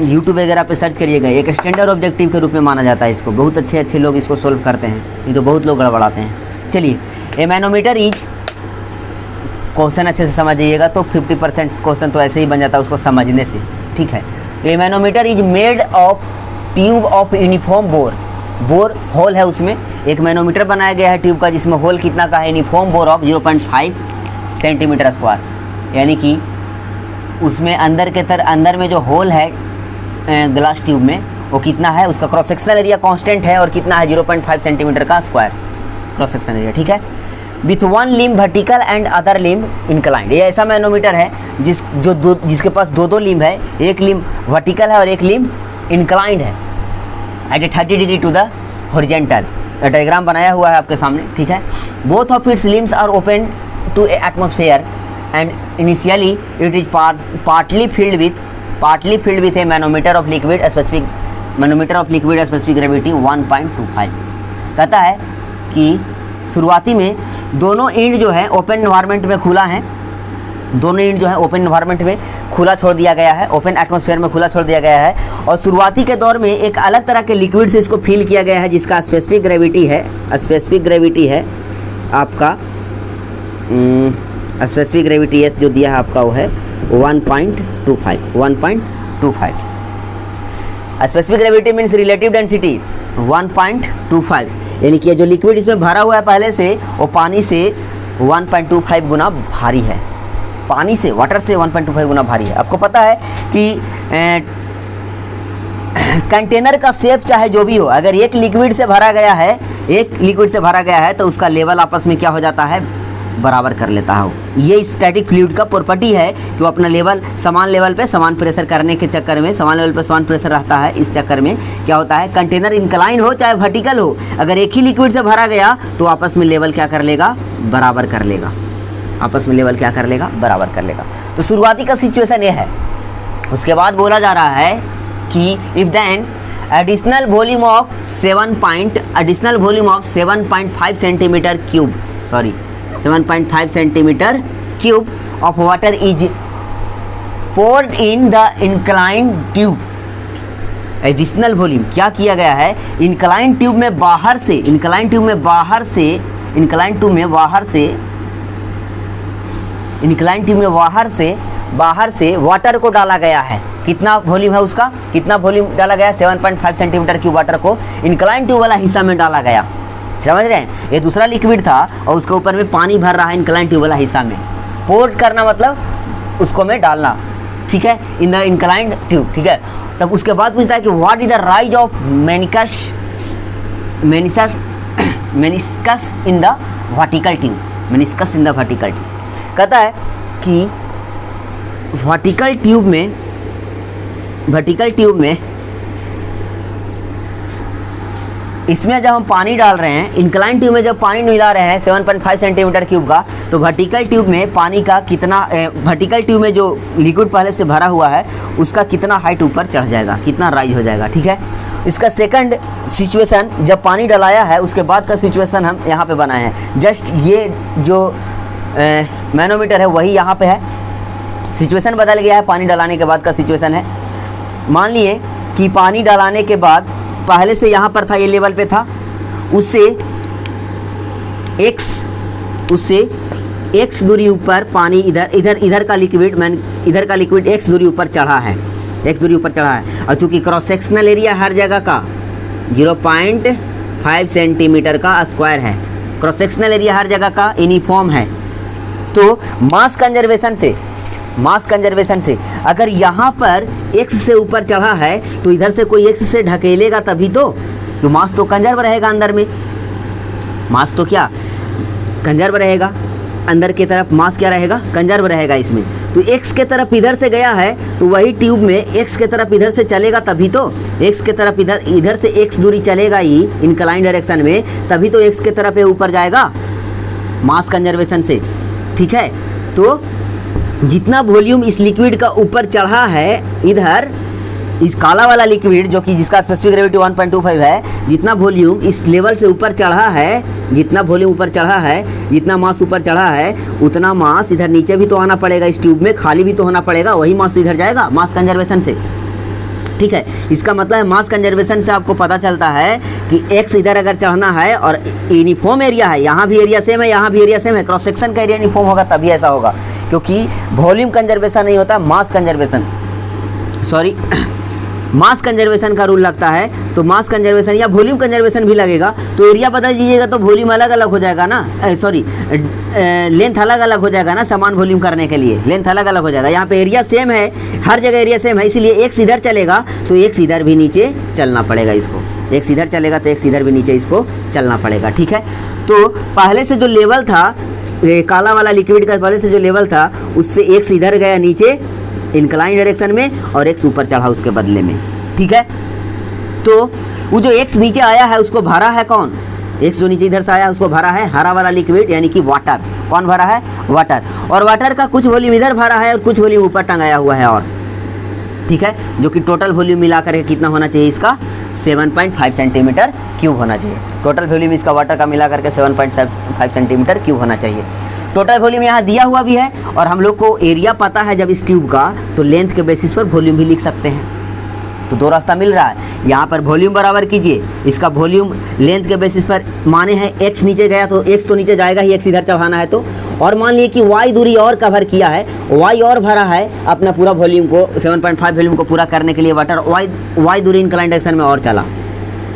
यूट्यूब वगैरह पे सर्च करिएगा, एक स्टैंडर्ड ऑब्जेक्टिव के रूप में माना जाता है इसको, बहुत अच्छे लोग इसको सोल्व करते हैं, ये तो बहुत लोग गड़बड़ाते हैं। चलिए, ए मैनोमीटर इज, क्वेश्चन अच्छे से समझिएगा तो 50% क्वेश्चन तो ऐसे ही बन जाता है उसको समझने से, ठीक है। A manometer is made of tube of uniform bore hole है, उसमें एक मैनोमीटर बनाया गया है ट्यूब का, जिसमें होल कितना का है, uniform bore of 0.5 centimetre square, यानी कि उसमें अंदर में जो होल है ग्लास ट्यूब में, वो कितना है, उसका क्रॉस सेक्शनल एरिया कांस्टेंट है, और कितना है 0.5 सेंटीमीटर का स्क्वायर क्रॉस सेक्शनल एरिया, ठीक है। With 1 limb vertical and other limb inclined, ये ऐसा मैनोमीटर है जिसके पास दो लिम्ब है, एक लिम्ब वर्टिकल है और एक लिम्ब इंक्लाइंड है, at a 30 degree to the horizontal. Diagram बनाया हुआ है आपके सामने, ठीक है। Both of its limbs are open to atmosphere and initially it is partly filled with a manometer of liquid specific gravity 1.25। कहता है कि शुरुआती में दोनों एंड जो है ओपन एनवायरनमेंट में खुला है, दोनों एंड जो है ओपन एनवायरनमेंट में खुला छोड़ दिया गया है, ओपन एटमॉस्फेयर में खुला छोड़ दिया गया है, और शुरुआती के दौर में एक अलग तरह के लिक्विड से इसको फिल किया गया है, जिसका स्पेसिफिक ग्रेविटी है आपका, स्पेसिफिक ग्रेविटी एस जो दिया है आपका वो है 1.25। Specific gravity means relative density 1.25, यानी कि जो लिक्विड इसमें भरा हुआ है पहले से, वो पानी से 1.25 गुना भारी है, पानी से, वाटर से 1.25 गुना भारी है। आपको पता है कि कंटेनर का शेप चाहे जो भी हो, अगर एक लिक्विड से भरा गया है तो उसका लेवल आपस में क्या हो जाता है, बराबर कर लेता हो। ये स्टैटिक फ्लूइड का प्रॉपर्टी है कि वो अपना लेवल समान लेवल पे समान प्रेशर करने के चक्कर में, समान लेवल पे समान प्रेशर रहता है, इस चक्कर में क्या होता है, कंटेनर इंक्लाइन हो चाहे वर्टिकल हो, अगर एक ही लिक्विड से भरा गया तो आपस में लेवल क्या कर लेगा, बराबर कर लेगा, आपस में लेवल क्या कर लेगा, बराबर कर लेगा। तो शुरुआती का सिचुएशन ये है। उसके बाद बोला जा रहा है कि if then additional volume of 7.5 centimetre cube, 7.5 centimetre cube of water is poured in the inclined tube. Additional volume क्या किया गया है, इंक्लाइन ट्यूब में बाहर से वाटर को डाला गया है। कितना वॉल्यूम है उसका, कितना वॉल्यूम डाला गया, 7.5 सेंटीमीटर क्यूब वाटर को इंक्लाइन ट्यूब वाला हिस्सा में डाला गया। समझ रहे हैं, ये दूसरा लिक्विड था और उसके ऊपर में पानी भर रहा है इंक्लाइन ट्यूब वाला हिस्सा में। पोर्ट करना मतलब उसको में डालना, ठीक है, इन द इंक्लाइंड ट्यूब, ठीक है। तब उसके बाद पूछता है कि what is the rise of meniscus in the vertical tube, meniscus in the vertical tube. कहता है कि वर्टिकल ट्यूब में इसमें जब हम पानी डाल रहे हैं, इंक्लाइन ट्यूब में जब पानी मिला रहे हैं 7.5 सेंटीमीटर क्यूब का, तो वर्टिकल ट्यूब में पानी का कितना, वर्टिकल ट्यूब में जो लिक्विड पहले से भरा हुआ है उसका कितना हाइट ऊपर चढ़ जाएगा, कितना राइज हो जाएगा, ठीक है। इसका सेकंड सिचुएशन जब पानी डलाया है उसके बाद का सिचुएशन हम यहाँ पे बनाए हैं। जस्ट ये जो मैनोमीटर है वही यहाँ पे है, सिचुएशन बदल गया है, पानी डलाने के बाद का सिचुएशन है। मान लिए कि पानी डलाने के बाद पहले से यहाँ पर था, ये लेवल पे था, उससे x दूरी ऊपर पानी इधर का लिक्विड x दूरी ऊपर चढ़ा है, x दूरी ऊपर चढ़ा है। और चूंकि क्रॉस सेक्शनल एरिया हर जगह का 0.5 सेंटीमीटर का स्क्वायर है, क्रॉस सेक्शनल एरिया हर जगह का यूनिफॉर्म है, तो मास कंजर्वेशन से अगर यहाँ पर x से ऊपर चढ़ा है तो इधर से कोई x से ढकेलेगा तभी तो मास तो कंजर्व रहेगा, अंदर में मास तो क्या कंजर्व रहेगा, अंदर की तरफ मास क्या रहेगा, कंजर्व रहेगा इसमें। तो x के तरफ इधर से गया है तो वही ट्यूब में x के तरफ इधर से चलेगा तभी तो, x के तरफ इधर से x दूरी चलेगा ही इंक्लाइन डायरेक्शन में, तभी तो x के तरफ ये ऊपर जाएगा मास कंजर्वेशन से, ठीक है। तो जितना वॉल्यूम इस लिक्विड का ऊपर चढ़ा है, इधर इस काला वाला लिक्विड जो कि जिसका स्पेसिफिक ग्रेविटी 1.25 है, जितना वॉल्यूम इस लेवल से ऊपर चढ़ा है, जितना वॉल्यूम ऊपर चढ़ा है, जितना मास ऊपर चढ़ा है, उतना मास इधर नीचे भी तो आना पड़ेगा, इस ट्यूब में खाली भी तो होना पड़ेगा, वही मास तो इधर जाएगा मास कंजर्वेशन से, ठीक है। इसका मतलब है मास कंजर्वेशन से आपको पता चलता है कि x इधर अगर चढ़ना है और यूनिफॉर्म एरिया है, यहाँ भी एरिया सेम है, यहाँ भी एरिया सेम है, क्रॉस सेक्शन का एरिया यूनिफॉर्म होगा तभी ऐसा होगा, क्योंकि वॉल्यूम कंजर्वेशन नहीं होता, मास कंजर्वेशन का रूल लगता है। तो मास कंजर्वेशन या वॉल्यूम कंजर्वेशन भी लगेगा, तो एरिया बदल दीजिएगा तो वॉल्यूम अलग अलग हो जाएगा ना, लेंथ अलग अलग हो जाएगा ना, समान वॉल्यूम करने के लिए लेंथ अलग अलग हो जाएगा। यहाँ पे एरिया सेम है, हर जगह एरिया सेम है, इसीलिए x इधर चलेगा तो x इधर भी नीचे चलना पड़ेगा इसको, x इधर चलेगा तो x इधर भी नीचे इसको चलना पड़ेगा, ठीक है। तो पहले से जो लेवल था काला वाला लिक्विड का, पहले से जो लेवल था उससे x इधर गया नीचे इंक्लाइन डायरेक्शन में और x ऊपर चढ़ा उसके बदले में, ठीक है। तो वो जो x नीचे आया है उसको भरा है कौन, x जो नीचे इधर से आया उसको भरा है हरा वाला लिक्विड यानी कि वाटर। कौन भरा है, वाटर। और वाटर का कुछ वॉल्यूम इधर भरा है और कुछ वॉल्यूम ऊपर टंगाया हुआ है, और ठीक है, जो कि टोटल वॉल्यूम मिलाकर के कितना होना चाहिए इसका 7.5 सेंटीमीटर क्यूब होना चाहिए। टोटल वॉल्यूम इसका वाटर का मिला करके 7.5 सेंटीमीटर क्यूब होना चाहिए। टोटल वॉल्यूम यहाँ दिया हुआ भी है और हम लोग को एरिया पता है जब इस ट्यूब का, तो लेंथ के बेसिस पर वॉल्यूम भी लिख सकते हैं। तो दो रास्ता मिल रहा है, यहाँ पर वॉल्यूम बराबर कीजिए, इसका वॉल्यूम लेंथ के बेसिस पर माने हैं x नीचे गया तो x तो नीचे जाएगा ही, x इधर चढ़ाना है तो, और मान लिए कि y दूरी और कवर किया है, y और भरा है अपना पूरा वॉल्यूम को 7.5 वॉल्यूम को पूरा करने के लिए वाटर, y दूरी इंक्लाइन डायरेक्शन में और चला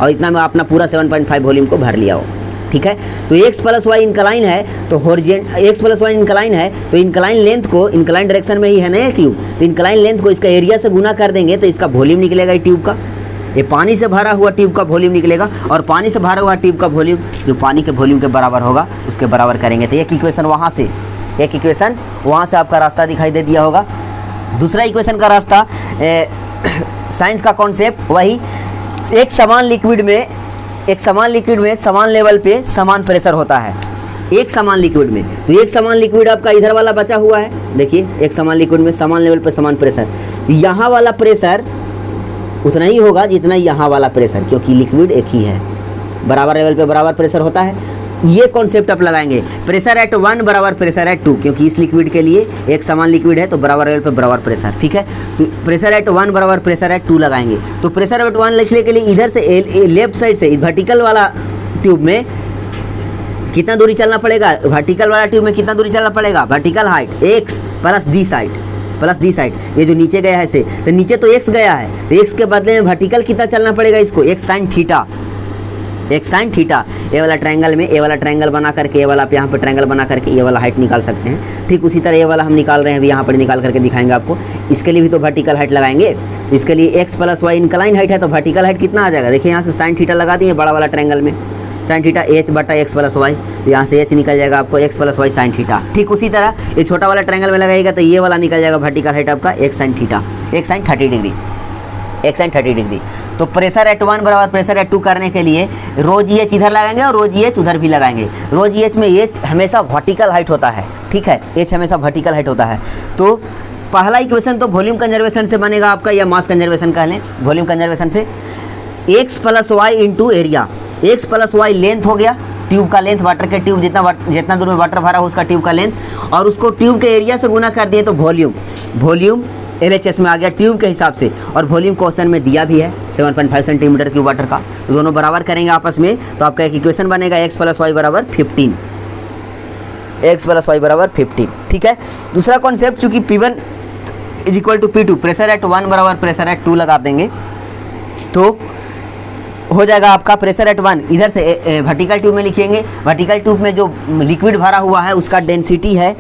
और इतना में अपना पूरा 7.5 वॉल्यूम को भर लिया हो, ठीक है। तो x प्लस वाई इंक्लाइन है तो x प्लस वाई इंक्लाइन है तो इंक्लाइन लेंथ को, इंक्लाइन डायरेक्शन में ही है ना ये ट्यूब, तो इंक्लाइन लेंथ को इसका एरिया से गुना कर देंगे तो इसका वॉल्यूम निकलेगा ट्यूब का। ये पानी से भरा हुआ ट्यूब का वॉल्यूम निकलेगा और पानी से भरा हुआ ट्यूब का वॉल्यूम जो पानी के वॉल्यूम के बराबर होगा उसके बराबर करेंगे। तो एक इक्वेशन वहाँ से आपका रास्ता दिखाई दे दिया होगा। दूसरा इक्वेशन का रास्ता साइंस का कॉन्सेप्ट वही, एक समान लिक्विड में समान लेवल पे समान प्रेशर होता है। एक समान लिक्विड में, तो एक समान लिक्विड आपका इधर वाला बचा हुआ है, देखिए एक समान लिक्विड में समान लेवल पे समान प्रेशर, यहाँ वाला प्रेशर उतना ही होगा जितना यहाँ वाला प्रेशर, क्योंकि लिक्विड एक ही है, बराबर लेवल पे बराबर प्रेशर होता है। ये कॉन्सेप्ट आप लगाएंगे, प्रेशर एट 1 बराबर प्रेशर एट 2, क्योंकि इस लिक्विड के लिए एक समान लिक्विड है तो बराबर लेवल पे बराबर प्रेशर, ठीक है। तो प्रेशर एट 1 बराबर प्रेशर एट 2 लगाएंगे। तो प्रेशर एट 1 लिखने के लिए इधर से लेफ्ट साइड से वर्टिकल वाला ट्यूब में कितना दूरी चलना पड़ेगा, वर्टिकल वाला ट्यूब में कितना दूरी चलना पड़ेगा, वर्टिकल हाइट x प्लस दी साइड, ये जो नीचे गया है से, तो नीचे तो x गया है तो x के बदले में वर्टिकल कितना चलना पड़ेगा इसको, x साइन थीटा एक साइन थीटा। ए वाला ट्रायंगल में ए वाला ट्रायंगल बना करके ए वाला आप यहाँ पर ट्रायंगल बना करके ये वाला हाइट निकाल सकते हैं। ठीक उसी तरह ये वाला हम निकाल रहे हैं, अभी यहाँ पर निकाल करके दिखाएंगे आपको। इसके लिए भी तो वर्टिकल हाइट लगाएंगे। इसके लिए x plus y incline height है, तो वर्टिकल हाइट कितना आ जाएगा, देखिए यहाँ से साइन थीटा लगा दिए बड़ा वाला ट्रायंगल में, साइन थीटा एच बटा एक्स प्लस वाई, यहाँ से एच निकल जाएगा आपको x plus Y sine theta. ठीक उसी तरह ये छोटा वाला ट्रायंगल में लगाएगा तो ये वाला निकल जाएगा वर्टिकल हाइट आपका एक साइन थीटा, एक साइन 30 डिग्री, एक साइन 30 डिग्री। तो प्रेशर एट 1 बराबर प्रेशर एट 2 करने के लिए रो जी एच इधर लगाएंगे और रो जी एच उधर भी लगाएंगे। रो जी एच में एच हमेशा वर्टिकल हाइट होता है, ठीक है, एच हमेशा वर्टिकल हाइट होता है। तो पहला इक्वेशन तो वॉल्यूम कंजर्वेशन से बनेगा आपका, या मास कंजर्वेशन कह लें, वॉल्यूम कंजर्वेशन से x plus y into area. X plus y length हो गया, ट्यूब का लेंथ, वाटर के ट्यूब जितना दूर में वाटर भरा हो उसका ट्यूब का लेंथ, और उसको ट्यूब के एरिया से गुना कर दिए तो वॉल्यूम, वॉल्यूम LHS में आ गया ट्यूब के हिसाब से। और वॉल्यूम क्वेश्चन में दिया भी है 7.5 सेंटीमीटर क्यूब वाटर का, तो दोनों बराबर करेंगे आपस में, तो आपका एक इक्वेशन बनेगा एक्स प्लस वाई बराबर 15, एक्स प्लस वाई बराबर 15। ठीक है, दूसरा कॉन्सेप्ट चूंकि P1 is equal to P2, pressure at 1 बराबर प्रेशर एट 2 लगा देंगे तो हो जाएगा आपका प्रेशर एट 1, इधर से वर्टिकल ट्यूब में लिखेंगे, वर्टिकल ट्यूब में जो लिक्विड भरा हुआ है उसका डेंसिटी है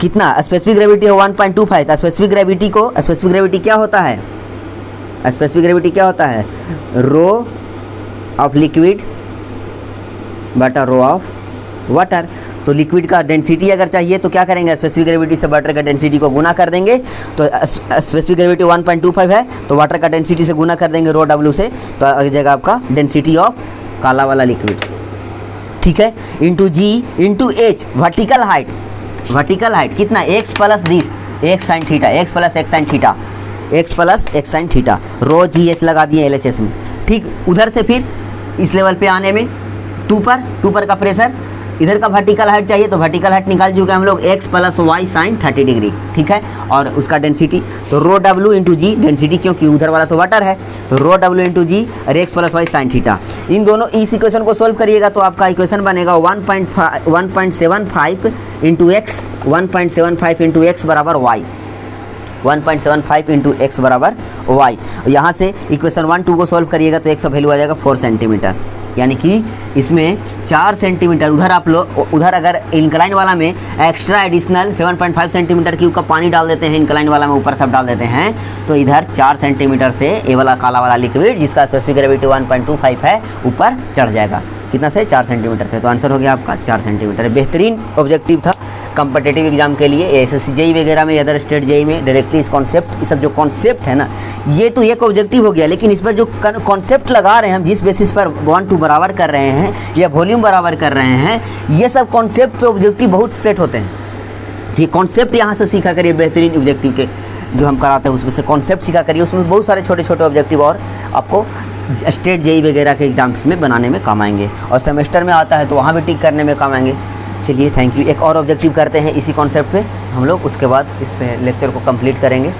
कितना, स्पेसिफिक ग्रेविटी है 1.25। तो स्पेसिफिक ग्रेविटी क्या होता है, स्पेसिफिक ग्रेविटी क्या होता है, रो ऑफ लिक्विड बटा रो ऑफ वाटर। तो लिक्विड का डेंसिटी अगर चाहिए तो क्या करेंगे, स्पेसिफिक ग्रेविटी से वाटर का डेंसिटी को गुना कर देंगे। तो स्पेसिफिक ग्रेविटी 1.25 है तो वाटर का डेंसिटी से गुना कर देंगे रो डब्ल्यू से, तो आ जाएगा आपका डेंसिटी ऑफ काला वाला लिक्विड, ठीक है, into G into H vertical height. Vertical height कितना, X plus this X sine theta, X plus X sine theta, X plus X sine theta, rho G H लगा दिए LHS में। ठीक, उधर से फिर इस लेवल पे आने में 2 पर का प्रेशर, इधर का वर्टिकल हाइट चाहिए तो वर्टिकल हाइट निकाल चुके हम लोग x plus Y sine 30 degree, ठीक है, और उसका डेंसिटी तो रो डब्ल्यू इंटू जी, डेंसिटी क्योंकि उधर वाला तो वाटर है, तो रो डब्ल्यू इंटू जी और X plus Y sine theta. इन दोनों इस इक्वेशन को सोल्व करिएगा तो आपका इक्वेशन बनेगा 1.75 इंटू एक्स, 1.75 इंटू एक्स बराबर वाई, 1.75 इंटू एक्स बराबर वाई। यहाँ से इक्वेशन 1, 2 को सोल्व करिएगा तो एक्स का वैल्यू आ जाएगा 4 सेंटीमीटर, यानी कि इसमें 4 सेंटीमीटर उधर आप लोग, उधर अगर इंक्लाइन वाला में एक्स्ट्रा एडिशनल 7.5 सेंटीमीटर क्यूब का पानी डाल देते हैं, इंक्लाइन वाला में ऊपर सब डाल देते हैं, तो इधर 4 सेंटीमीटर से ये वाला काला वाला लिक्विड जिसका स्पेसिफिक ग्रेविटी 1.25 है ऊपर चढ़ जाएगा, कितना से 4 सेंटीमीटर से। तो आंसर हो गया आपका 4 सेंटीमीटर। बेहतरीन ऑब्जेक्टिव था कॉम्पिटिटिव एग्जाम के लिए, SSC JEE वगैरह में, अदर स्टेट JEE में डायरेक्टली इस कॉन्सेप्ट, ये सब जो कॉन्सेप्ट है ना, ये तो एक ऑब्जेक्टिव हो गया, लेकिन इस पर जो कॉन्सेप्ट लगा रहे हैं हम, जिस बेसिस पर 1 2 बराबर कर रहे हैं या वॉल्यूम बराबर कर रहे हैं, ये सब कॉन्सेप्ट पे ऑब्जेक्टिव बहुत सेट होते हैं। ठीक, कॉन्सेप्ट यहाँ से सीखा करिए, बेहतरीन ऑब्जेक्टिव के जो हम कराते हैं उसमें से कॉन्सेप्ट सीखा करिए, उसमें बहुत सारे छोटे छोटे ऑब्जेक्टिव और आपको स्टेट JEE वगैरह के एग्जाम्स में बनाने में काम आएंगे, और सेमेस्टर में आता है तो वहाँ भी टिक करने में काम आएंगे। चलिए थैंक यू। एक और ऑब्जेक्टिव करते हैं इसी कॉन्सेप्ट पे हम लोग, उसके बाद इस लेक्चर को कंप्लीट करेंगे।